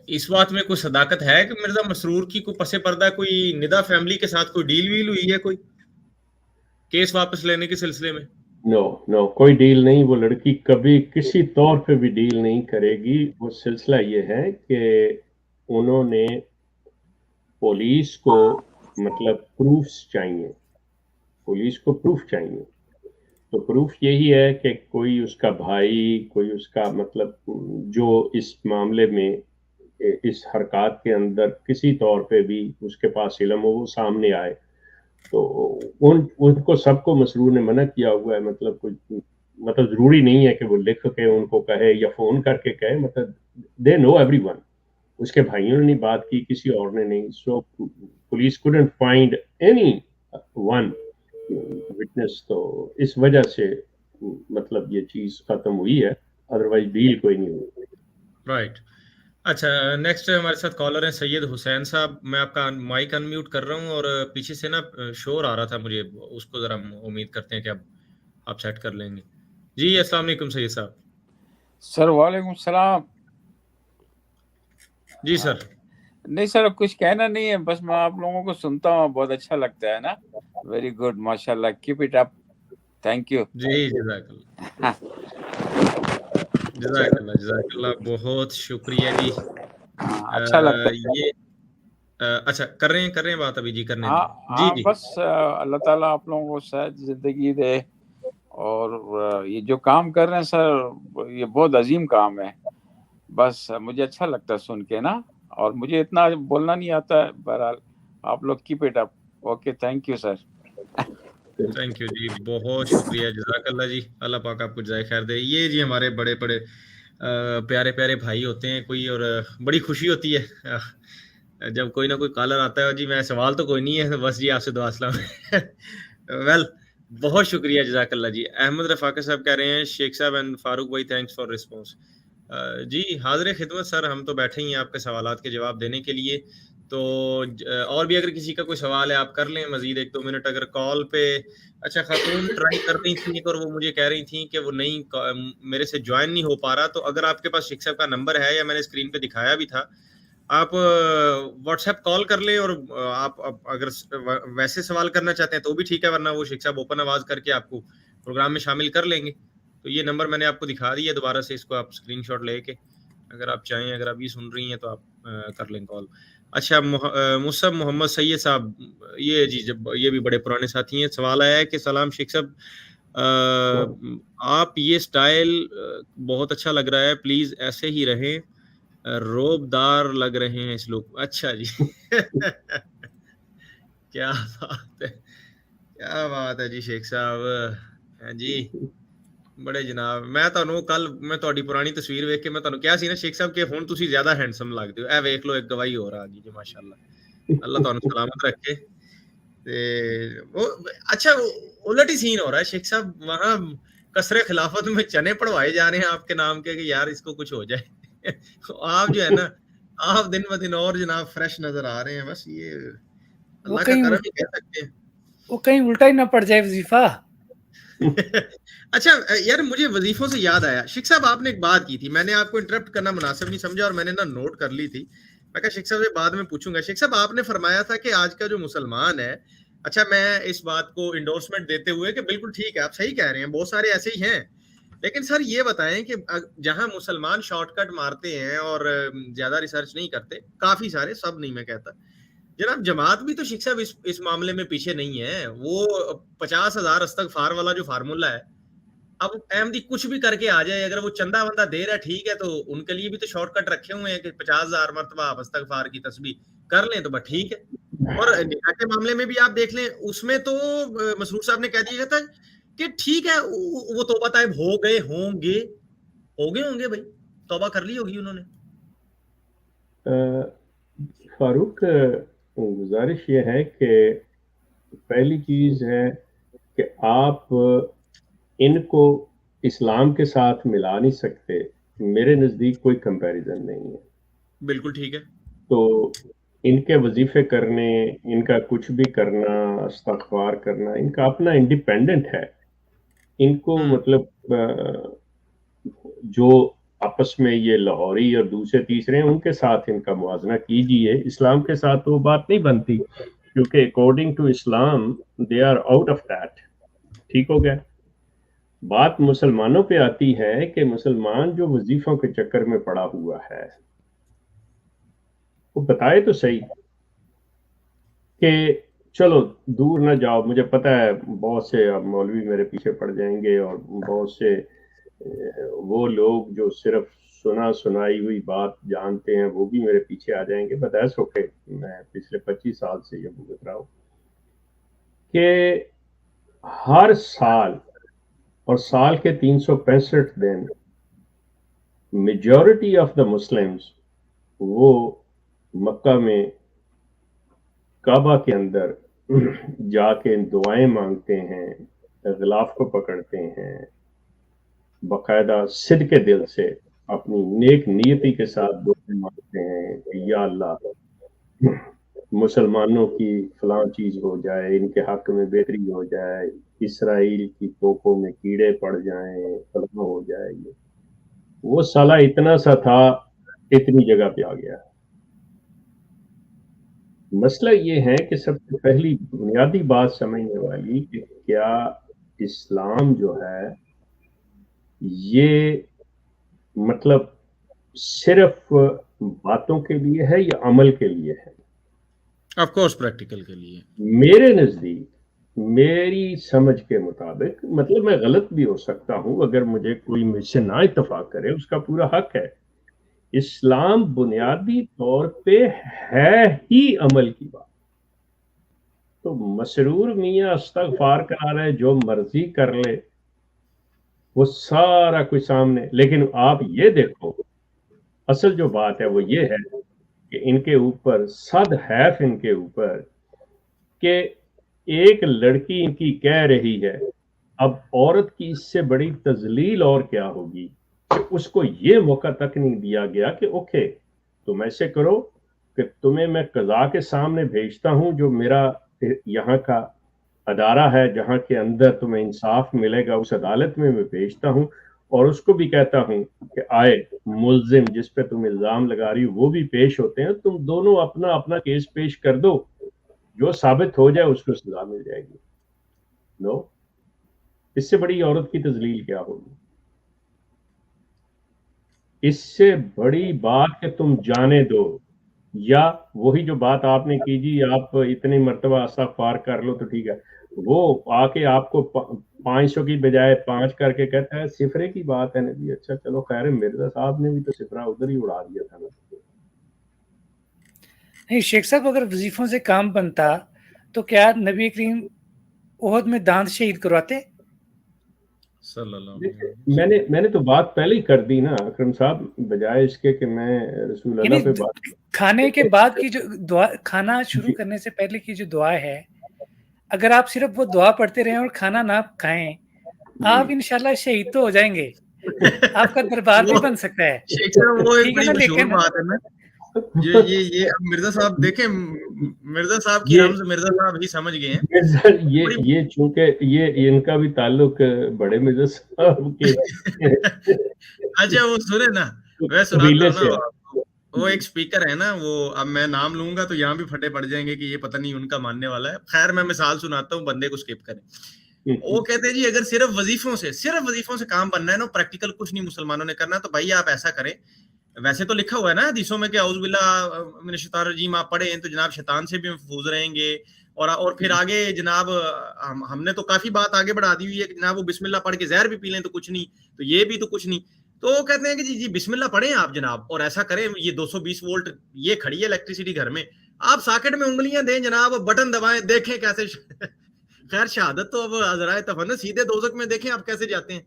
اس بات میں کوئی صداقت ہے کہ مرزا مسرور کی کوئی پس پردہ کوئی ندا فیملی کے ساتھ کوئی ڈیل ویل ہوئی ہے، کوئی کیس واپس لینے کے سلسلے میں؟ نو کوئی ڈیل نہیں، وہ لڑکی کبھی کسی طور پہ بھی ڈیل نہیں کرے گی۔ وہ سلسلہ یہ ہے کہ انہوں نے پولیس کو مطلب پروفس چاہیے، پولیس کو پروف چاہیے، تو پروف یہی ہے کہ کوئی اس کا بھائی، کوئی اس کا مطلب جو اس معاملے میں اس حرکات کے اندر کسی طور پہ بھی اس کے پاس علم ہو، وہ سامنے آئے۔ تو ان کو سب کو مسرور نے منع کیا ہوا ہے، مطلب کوئی مطلب ضروری نہیں ہے کہ وہ لکھ کے ان کو کہے یا فون کر کے کہے، مطلب دے نو ایوری ون۔ اس کے بھائیوں نے نہیں بات کی، کسی اور نے نہیں، so police couldn't find any one witness، تو اس وجہ سے مطلب یہ چیز ختم ہوئی ہے، ادروائز ڈیل کوئی نہیں ہوئی۔ رائٹ۔ اچھا، نیکسٹ ہمارے ساتھ کالر ہیں سید حسین صاحب۔ میں آپ کا مائک ان میوٹ کر رہا ہوں اور پیچھے سے نا شور آ رہا تھا مجھے، اس کو ذرا امید کرتے ہیں کہ اب آپ سیٹ کر لیں گے۔ جی السلام علیکم سید صاحب۔ سر وعلیکم السلام۔ جی سر۔ نہیں سر کچھ کہنا نہیں ہے، بس میں آپ لوگوں کو سنتا ہوں، بہت اچھا لگتا ہے نا، ویری گڈ، ماشاء اللہ، keep it up, thank you. جی جزاک اللہ، جزاک اللہ، جزاک اللہ، بہت شکریہ جی۔ اچھا لگتا ہے یہ اچھا کر رہے ہیں بات ابھی؟ جی کرنے دیں۔ ہاں جی جی بس اللہ تعالیٰ آپ لوگوں کو صحت زندگی دے اور یہ جو کام کر رہے ہیں سر یہ بہت عظیم کام ہے. بس مجھے اچھا لگتا ہے سن کے نا, اور مجھے اتنا بولنا نہیں آتا ہے. بہرحال آپ لوگ keep it up. Okay, thank you sir. Thank you جی, بہت شکریہ, جزاک اللہ جی, اللہ پاک آپ کو جزائے خیر دے. یہ جی ہمارے بڑے بڑے پیارے پیارے بھائی ہوتے ہیں کوئی, اور بڑی خوشی ہوتی ہے جب کوئی نہ کوئی کالر آتا ہے. جی میں سوال تو کوئی نہیں ہے, بس جی آپ سے دعا سلام. ویل بہت شکریہ, جزاک اللہ جی. احمد رفاقہ صاحب کہہ رہے ہیں شیخ صاحب اینڈ فاروق بھائی تھینکس فار رسپانس. جی حاضر خدمت سر, ہم تو بیٹھے ہی ہیں آپ کے سوالات کے جواب دینے کے لیے. تو اور بھی اگر کسی کا کوئی سوال ہے آپ کر لیں مزید 1-2 منٹ. اگر کال پہ اچھا خاتون ٹرائی کر رہی تھیں اور وہ مجھے کہہ رہی تھیں کہ وہ نہیں میرے سے جوائن نہیں ہو پا رہا, تو اگر آپ کے پاس شیخ صاحب کا نمبر ہے یا میں نے اسکرین پہ دکھایا بھی تھا, آپ واٹس ایپ کال کر لیں. اور آپ اگر ویسے سوال کرنا چاہتے ہیں تو بھی ٹھیک ہے, ورنہ وہ شیخ صاحب اوپن آواز کر کے آپ کو پروگرام میں شامل کر لیں گے. تو یہ نمبر میں نے آپ کو دکھا دیا, دوبارہ سے اس کو آپ اسکرین شاٹ لے کے اگر آپ چاہیں, اگر آپ یہ سن رہی ہیں تو آپ کر لیں کال. اچھا مصعب محمد سید صاحب, یہ جی جب یہ بھی بڑے پرانے ساتھی ہیں. سوال آیا ہے کہ سلام شیخ صاحب, آپ یہ سٹائل بہت اچھا لگ رہا ہے, پلیز ایسے ہی رہیں, روب دار لگ رہے ہیں اس لوگ. اچھا جی کیا بات ہے, کیا بات ہے جی شیخ صاحب جی. بڑے جناب, میں تانوں کل میں تہاڈی پرانی تصویر ویکھ کے میں تانوں کہیا سی نا شیخ صاحب کہ ہن تسی زیادہ ہینڈسم لگدے ہو. اے ویکھ لو ایک گواہی ہو رہا جی ماشاءاللہ, اللہ تانوں سلامت رکھے. تے وہ اچھا الٹ ہی سین ہو رہا ہے شیخ صاحب, وہاں قصر خلافت میں چنے پڑھوائے جا رہے ہیں آپ کے نام کے کہ یار اس کو کچھ ہو جائے. آپ جو ہے نا آپ دن ب دن اور جناب فریش نظر آ رہے ہیں. بس یہ اللہ کا کرم ہی کہہ سکتے ہیں. وہ کہیں الٹا ہی نہ پڑ جائے وظیفہ. اچھا یار مجھے وظیفوں سے یاد آیا, شیخ صاحب آپ نے ایک بات کی تھی, میں نے آپ کو انٹرپٹ کرنا مناسب نہیں سمجھا اور میں نے نا نوٹ کر لی تھی. میں کہا شیخ صاحب سے بعد میں پوچھوں گا. شیخ صاحب آپ نے فرمایا تھا کہ آج کا جو مسلمان ہے, اچھا میں اس بات کو انڈورسمنٹ دیتے ہوئے کہ بالکل ٹھیک ہے آپ صحیح کہہ رہے ہیں, بہت سارے ایسے ہی ہیں, لیکن سر یہ بتائیں کہ جہاں مسلمان شارٹ کٹ مارتے ہیں اور زیادہ ریسرچ نہیں کرتے, کافی سارے, سب نہیں میں کہتا, جناب جماعت بھی تو شیخ صاحب اس معاملے میں پیچھے نہیں ہے. وہ 50,000 استغفار والا جو فارمولا ہے, اب احمدی کچھ بھی کر کے آ جائے, اگر وہ چندہ وندہ دے رہا ہے ٹھیک ہے, تو ان کے لیے بھی تو شارٹ کٹ رکھے ہوئے ہیں کہ 50,000 مرتبہ آپ استغفار کی تسبیح کر لیں تو بس ٹھیک ہے. اور نکاح کے معاملے میں بھی آپ دیکھ لیں, اس میں تو مسرور صاحب نے کہہ دیا تھا کہ ٹھیک ہے وہ توبہ طائب ہو گئے ہوں گے بھائی, توبہ کر لی ہوگی انہوں نے. فاروق گزارش یہ ہے کہ پہلی چیز ہے کہ آپ ان کو اسلام کے ساتھ ملا نہیں سکتے. میرے نزدیک کوئی کمپیریزن نہیں ہے. بالکل ٹھیک ہے. تو ان کے وظیفے کرنے, ان کا کچھ بھی کرنا, استغفار کرنا, ان کا اپنا انڈیپینڈنٹ ہے. ان کو مطلب جو آپس میں یہ لاہوری اور دوسرے تیسرے ہیں ان کے ساتھ ان کا موازنہ کیجئے. اسلام کے ساتھ وہ بات نہیں بنتی, کیونکہ according to Islam they are out of that. ٹھیک ہو گیا. بات مسلمانوں پہ آتی ہے کہ مسلمان جو وظیفوں کے چکر میں پڑا ہوا ہے وہ بتائے تو صحیح کہ چلو دور نہ جاؤ. مجھے پتہ ہے بہت سے اب مولوی میرے پیچھے پڑ جائیں گے, اور بہت سے وہ لوگ جو صرف سنائی ہوئی بات جانتے ہیں وہ بھی میرے پیچھے آ جائیں گے. بتائے اوکے, میں پچھلے 25 سال سے یہ بھگت رہا ہوں کہ ہر سال اور سال کے 365 دن میجورٹی آف دا مسلمز وہ مکہ میں کعبہ کے اندر جا کے دعائیں مانگتے ہیں, غلاف کو پکڑتے ہیں, باقاعدہ صدق دل سے اپنی نیک نیتی کے ساتھ دعائیں مانگتے ہیں کہ یا اللہ مسلمانوں کی فلاں چیز ہو جائے, ان کے حق میں بہتری ہو جائے, اسرائیل کی توپوں میں کیڑے پڑ جائیں, فلاں ہو جائے. وہ سالہ اتنا سا تھا, اتنی جگہ پہ آ گیا. مسئلہ یہ ہے کہ سب سے پہلی بنیادی بات سمجھنے والی کہ کیا اسلام جو ہے یہ مطلب صرف باتوں کے لیے ہے یا عمل کے لیے ہے؟ آف کورس پریکٹیکل کے لیے. میرے نزدیک میری سمجھ کے مطابق، مطلب میں غلط بھی ہو سکتا ہوں، اگر مجھے کوئی مجھ سے نا اتفاق کرے اس کا پورا حق ہے، اسلام بنیادی طور پہ ہے ہی عمل کی بات. تو مسرور میاں استغفار کرا رہے، جو مرضی کر لے، وہ سارا کچھ سامنے. لیکن آپ یہ دیکھو، اصل جو بات ہے وہ یہ ہے کہ ان کے اوپر صد حیف ان کے اوپر کہ ایک لڑکی ان کی کہہ رہی ہے. اب عورت کی اس سے بڑی تذلیل اور کیا ہوگی کہ اس کو یہ موقع تک نہیں دیا گیا کہ اوکے تم ایسے کرو کہ تمہیں میں قضا کے سامنے بھیجتا ہوں، جو میرا یہاں کا ادارہ ہے جہاں کے اندر تمہیں انصاف ملے گا، اس عدالت میں بھیجتا ہوں، اور اس کو بھی کہتا ہوں کہ آئے ملزم جس پہ تم الزام لگا رہی ہو وہ بھی پیش ہوتے ہیں، تم دونوں اپنا اپنا کیس پیش کر دو، جو ثابت ہو جائے اس کو سزا مل جائے گی. نو، اس سے بڑی عورت کی تذلیل کیا ہوگی؟ اس سے بڑی بات کہ تم جانے دو، یا وہی جو بات آپ نے کی جی آپ اتنی مرتبہ استغفار کر لو تو ٹھیک ہے، وہ آ کے آپ کو 500 کی بجائے 5 کر کے کہتا ہے صفرے کی بات ہے نبی. اچھا چلو خیر، مرزا صاحب نے بھی تو صفرہ ادھر ہی اڑا دیا تھا نا. نہیں شیخ صاحب، اگر وظیفوں سے کام بنتا تو کیا نبی کریم احد میں دانت شہید کرواتے؟ صلی اللہ علیہ وسلم. میں نے تو بات پہلے ہی کر دی نا اکرم صاحب، بجائے اس کے کہ میں رسول اللہ یعنی پہ بات. کھانے کے بعد کی جو دعا، کھانا شروع کرنے سے پہلے کی جو دعا ہے، اگر آپ صرف وہ دعا پڑھتے رہیں اور کھانا نہ کھائیں، آپ انشاءاللہ شہید تو ہو جائیں گے، آپ کا دربار بھی بن سکتا ہے. شیخ صاحب وہ ایک ٹھیک ہے بڑی نا؟ مشہور لیکن بات ہے نا، یہ اب مرزا صاحب دیکھیں، مرزا صاحب کی رمز مرزا صاحب ہی سمجھ گئے ہیں. یہ چونکہ یہ ان کا بھی تعلق بڑے مرزا صاحب کے اچھا وہ سنے نا، میں سناتا قبیلے ہوں سے نا، وہ ایک سپیکر ہے نا، وہ اب میں نام لوں گا تو یہاں بھی پھٹے پڑ جائیں گے کہ یہ پتہ نہیں ان کا ماننے والا ہے. خیر میں مثال سناتا ہوں، بندے کو سکپ کریں. وہ کہتے ہیں جی اگر صرف وظیفوں سے کام بننا ہے نا، پریکٹیکل کچھ نہیں مسلمانوں نے کرنا، تو بھائی آپ ایسا کریں. ویسے تو لکھا ہوا ہے نا حدیثوں میں کہ اعوذ باللہ من الشیطان الرجیم آپ پڑھیں تو جناب شیطان سے بھی محفوظ رہیں گے. اور پھر آگے جناب ہم نے تو کافی بات آگے بڑھا دی ہوئی ہے کہ جناب وہ بسم اللہ پڑھ کے زہر بھی پی لیں تو کچھ نہیں، تو یہ بھی تو کچھ نہیں. تو وہ کہتے ہیں کہ جی بسم اللہ پڑھیں آپ جناب، اور ایسا کریں، یہ 220 وولٹ یہ کھڑی ہے الیکٹریسٹی گھر میں، آپ ساکٹ میں انگلیاں دیں جناب، بٹن دبائیں، دیکھیں کیسے خیر شہادت تو اب ذرائع تفنن، سیدھے دوزخ میں دیکھیں آپ کیسے جاتے ہیں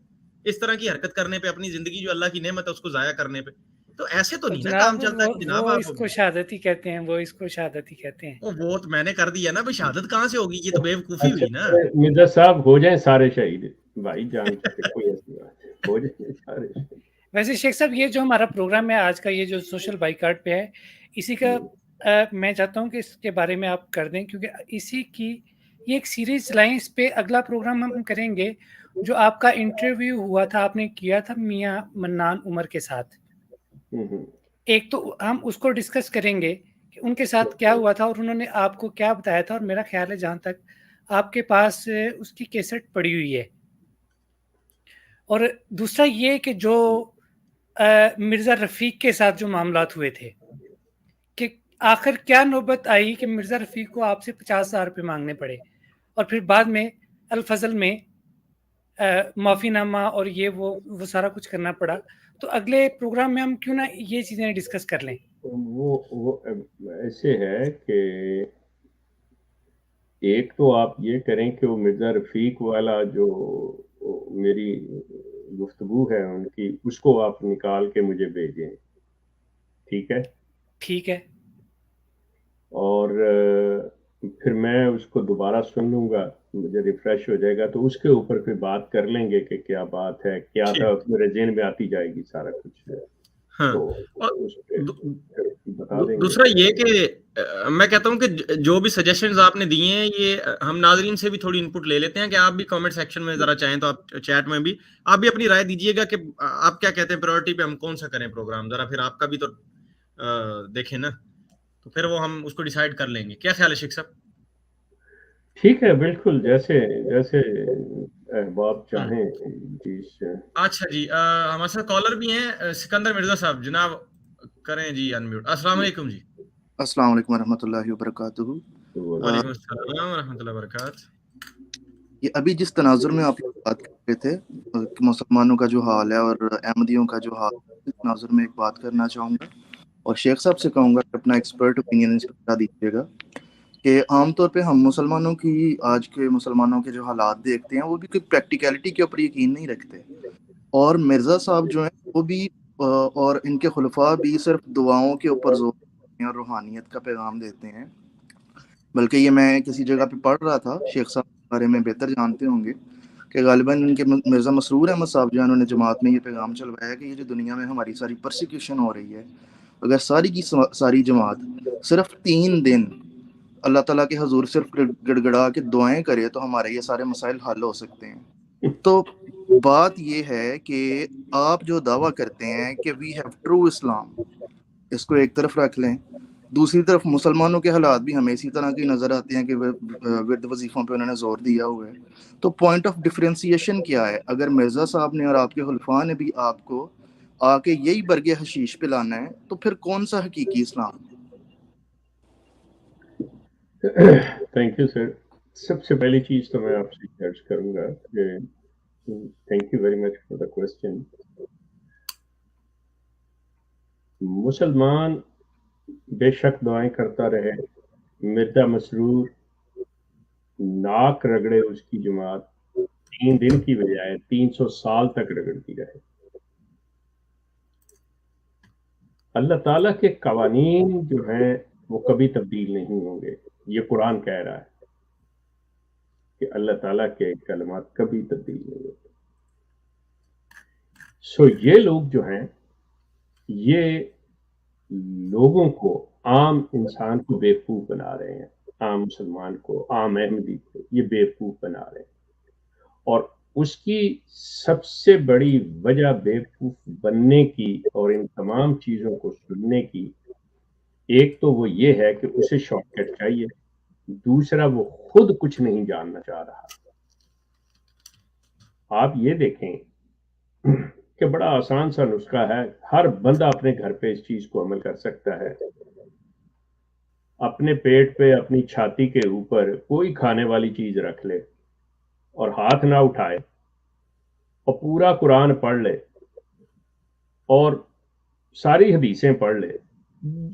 اس طرح کی حرکت کرنے پہ، اپنی زندگی جو اللہ کی نعمت ہے اس کو ضائع کرنے پہ. تو ایسے تو نہیں نا کام چلتا ہے جناب. وہ آپ اس کو شہادت ہی کہتے ہیں، وہ اس کو شہادت ہی کہتے ہیں. وہ تو میں نے کر دیا نا، بھائی شہادت کہاں سے ہوگی، یہ تو بیوقوفی ہوئی نا. مرزا صاحب ہو جائیں سارے شہید بھائی جان کے، کوئی ایسی بات ہے، ہو جائیں سارے شہید. ویسے شیخ صاحب یہ جو ہمارا پروگرام ہے آج کا، یہ جو سوشل بائیکاٹ پہ ہے، اسی کا میں چاہتا ہوں کہ اس کے بارے میں آپ کر دیں، کیونکہ اسی کی یہ ایک سیریز چلائیں. اس پہ اگلا پروگرام ہم کریں گے جو آپ کا انٹرویو ہوا تھا، آپ نے کیا تھا میاں منان عمر کے ساتھ. ایک تو ہم اس کو ڈسکس کریں گے کہ ان کے ساتھ کیا ہوا تھا اور انہوں نے آپ کو کیا بتایا تھا، اور میرا خیال ہے جہاں تک آپ کے پاس اس کی کیسٹ پڑی ہوئی ہے. اور دوسرا یہ کہ جو مرزا رفیق کے ساتھ جو معاملات ہوئے تھے، کہ آخر کیا نوبت آئی کہ مرزا رفیق کو آپ سے 50,000 روپے مانگنے پڑے، اور پھر بعد میں الفضل میں معافی نامہ اور یہ وہ سارا کچھ کرنا پڑا. تو اگلے پروگرام میں ہم کیوں نہ یہ چیزیں ڈسکس کر لیں. وہ ایسے ہے کہ ایک تو آپ یہ کریں کہ وہ مرزا رفیق والا جو میری گفتگو ہے ان کی، اس کو آپ نکال کے مجھے بھیجیں، ٹھیک ہے؟ ٹھیک ہے. اور پھر میں اس کو دوبارہ سن لوں گا، مجھے ریفریش ہو جائے گا، تو اس کے اوپر پھر بات کر لیں گے کہ کیا بات ہے، کیا تھا، میرے ذہن میں آتی جائے گی سارا کچھ. ہاں، بتا دیں گے. دوسرا یہ کہ میں کہتا ہوں کہ جو بھی سجیشنز آپ نے دیے ہیں، یہ ہم ناظرین سے بھی تھوڑی انپٹ لے لیتے ہیں کہ آپ بھی کامنٹ سیکشن میں ذرا چاہیں تو آپ چیٹ میں بھی آپ بھی اپنی رائے دیجیے گا کہ آپ کیا کہتے ہیں پرائورٹی پہ ہم کون سا کریں پروگرام، ذرا پھر آپ کا بھی تو دیکھیں نا، تو پھر وہ ہم اس کو ڈیسائیڈ کر لیں گے. کیا خیال ہے شیخ صاحب؟ ٹھیک ہے، بالکل جیسے احباب چاہیں. اچھا جی، ہمارے ساتھ کالر بھی ہیں، سکندر مرزا صاحب، جناب کریں جی انمیوٹ. السلام علیکم جی. السلام علیکم ورحمۃ اللہ وبرکاتہ. وعلیکم السلام ورحمۃ اللہ وبرکاتہ. یہ ابھی جس تناظر میں آپ بات کر رہے تھے کہ مسلمانوں کا جو حال ہے اور احمدیوں کا جو حال ہے، اس تناظر میں ایک بات کرنا چاہوں گا اور شیخ صاحب سے کہوں گا کہ اپنا ایکسپرٹ اوپینین اس پر بتا دیجیے گا کہ عام طور پہ ہم مسلمانوں کی آج کے مسلمانوں کے جو حالات دیکھتے ہیں وہ بھی کوئی پریکٹیکلٹی کے اوپر یقین نہیں رکھتے، اور مرزا صاحب جو ہیں وہ بھی اور ان کے خلفاء بھی صرف دعاؤں کے اوپر زور دیتے ہیں اور روحانیت کا پیغام دیتے ہیں. بلکہ یہ میں کسی جگہ پہ پڑھ رہا تھا، شیخ صاحب کے بارے میں بہتر جانتے ہوں گے، کہ غالباً ان کے مرزا مسرور احمد صاحب جو ہیں انہوں نے جماعت میں یہ پیغام چلوایا کہ یہ جو دنیا میں ہماری ساری پرسیکیوشن ہو رہی ہے، اگر ساری کی ساری جماعت صرف 3 دن اللہ تعالیٰ کے حضور صرف گڑ گڑا کے دعائیں کرے تو ہمارے یہ سارے مسائل حل ہو سکتے ہیں. تو بات یہ ہے کہ آپ جو دعویٰ کرتے ہیں کہ وی ہیو ٹرو اسلام، اس کو ایک طرف رکھ لیں، دوسری طرف مسلمانوں کے حالات بھی ہمیں اسی طرح کی نظر آتے ہیں کہ ورد وظیفوں پہ انہوں نے زور دیا ہوا ہے. تو پوائنٹ آف ڈفرینسیشن کیا ہے؟ اگر مرزا صاحب نے اور آپ کے خلفاء نے بھی آپ کو آ کے یہی برگے حشیش پہ لانا ہے تو پھر کون سا حقیقی اسلام؟ تھینک یو سر. سب سے پہلی چیز تو میں آپ سے عرض کروں گا کہ thank you very much for the question. مسلمان بے شک دعائیں کرتا رہے، مرزا مسرور ناک رگڑے اس کی جماعت 3 دن کی بجائے 300 سال تک رگڑتی رہے. اللہ تعالیٰ کے قوانین جو ہیں وہ کبھی تبدیل نہیں ہوں گے. یہ قرآن کہہ رہا ہے کہ اللہ تعالیٰ کے کلمات کبھی تبدیل نہیں ہوتے. سو یہ لوگ جو ہیں یہ لوگوں کو، عام انسان کو بیوقوف بنا رہے ہیں، عام مسلمان کو، عام احمدی کو یہ بیوقوف بنا رہے ہیں. اور اس کی سب سے بڑی وجہ بیوقوف بننے کی اور ان تمام چیزوں کو سننے کی، ایک تو وہ یہ ہے کہ اسے شارٹ کٹ چاہیے، دوسرا وہ خود کچھ نہیں جاننا چاہ رہا. آپ یہ دیکھیں کہ بڑا آسان سا نسخہ ہے، ہر بندہ اپنے گھر پہ اس چیز کو عمل کر سکتا ہے. اپنے پیٹ پہ اپنی چھاتی کے اوپر کوئی کھانے والی چیز رکھ لے اور ہاتھ نہ اٹھائے اور پورا قرآن پڑھ لے اور ساری حدیثیں پڑھ لے،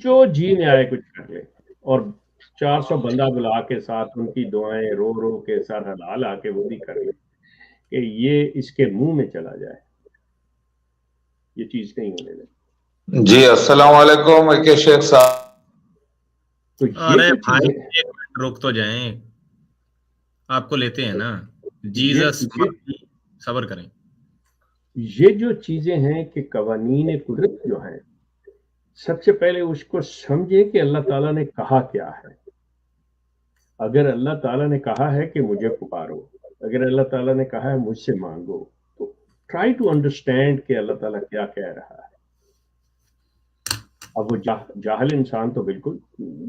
جو جی میں آئے کچھ کر لے، اور 400 بندہ بلا کے ساتھ ان کی دعائیں رو رو کے ساتھ حلال آ کے وہ بھی کر لے کہ یہ اس کے منہ میں چلا جائے، یہ چیز نہیں ہونے دے. جی السلام علیکم کے شیخ صاحب. تو ارے بھائی ایک منٹ رک تو جائیں، آپ کو لیتے ہیں نا، جیزس صبر کریں. یہ جو چیزیں ہیں کہ قوانین قدرت جو ہیں، سب سے پہلے اس کو سمجھے کہ اللہ تعالیٰ نے کہا کیا ہے. اگر اللہ تعالیٰ نے کہا ہے کہ مجھے پکارو، اگر اللہ تعالیٰ نے کہا ہے مجھ سے مانگو، تو ٹرائی ٹو انڈرسٹینڈ کہ اللہ تعالیٰ کیا کہہ رہا ہے. اب وہ جاہل انسان تو بالکل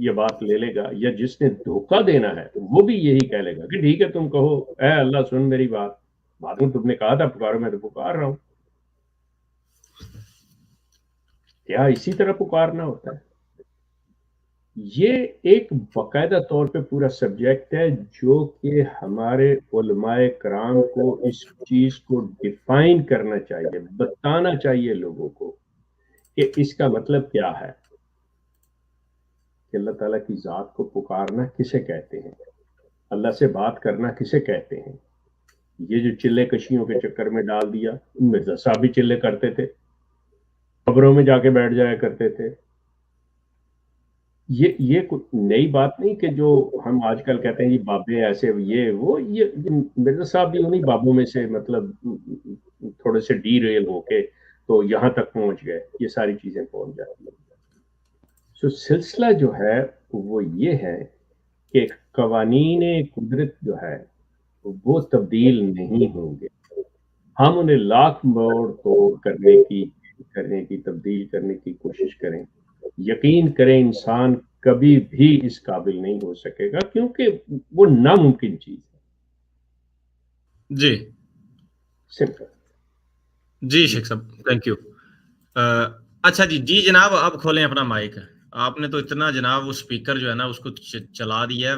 یہ بات لے لے گا، یا جس نے دھوکہ دینا ہے وہ بھی یہی کہہ لے گا کہ ٹھیک ہے تم کہو، اے اللہ سن میری بات، بعد میں تم نے کہا تھا پکارو، میں تو پکار رہا ہوں. کیا اسی طرح پکارنا ہوتا ہے؟ یہ ایک باقاعدہ طور پہ پورا سبجیکٹ ہے جو کہ ہمارے علماء کرام کو اس چیز کو ڈیفائن کرنا چاہیے، بتانا چاہیے لوگوں کو کہ اس کا مطلب کیا ہے، کہ اللہ تعالیٰ کی ذات کو پکارنا کسے کہتے ہیں، اللہ سے بات کرنا کسے کہتے ہیں. یہ جو چلے کشیوں کے چکر میں ڈال دیا، مرزا صاحب بھی چلے کرتے تھے، قبروں میں جا کے بیٹھ جایا کرتے تھے. یہ نئی بات نہیں کہ جو ہم آج کل کہتے ہیں جی بابے ایسے یہ وہ، یہ مرزا صاحب بھی انہیں بابوں میں سے مطلب تھوڑے سے ڈی ریل ہو کے تو یہاں تک پہنچ گئے، یہ ساری چیزیں پہنچ جاتی ہیں. سو سلسلہ جو ہے وہ یہ ہے کہ قوانین قدرت جو ہے وہ تبدیل نہیں ہوں گے. ہم انہیں لاکھ موڑ توڑ کرنے کی تبدیل کرنے کی کوشش کریں، یقین کریں انسان کبھی بھی اس قابل نہیں ہو سکے گا، کیونکہ وہ ناممکن چیز ہے. جی سمپل. جی شیخ صاحب تھینک یو. اچھا جی جناب اب کھولیں اپنا مائک. آپ نے تو اتنا جناب وہ اسپیکر جو ہے نا اس کو چلا دیا ہے،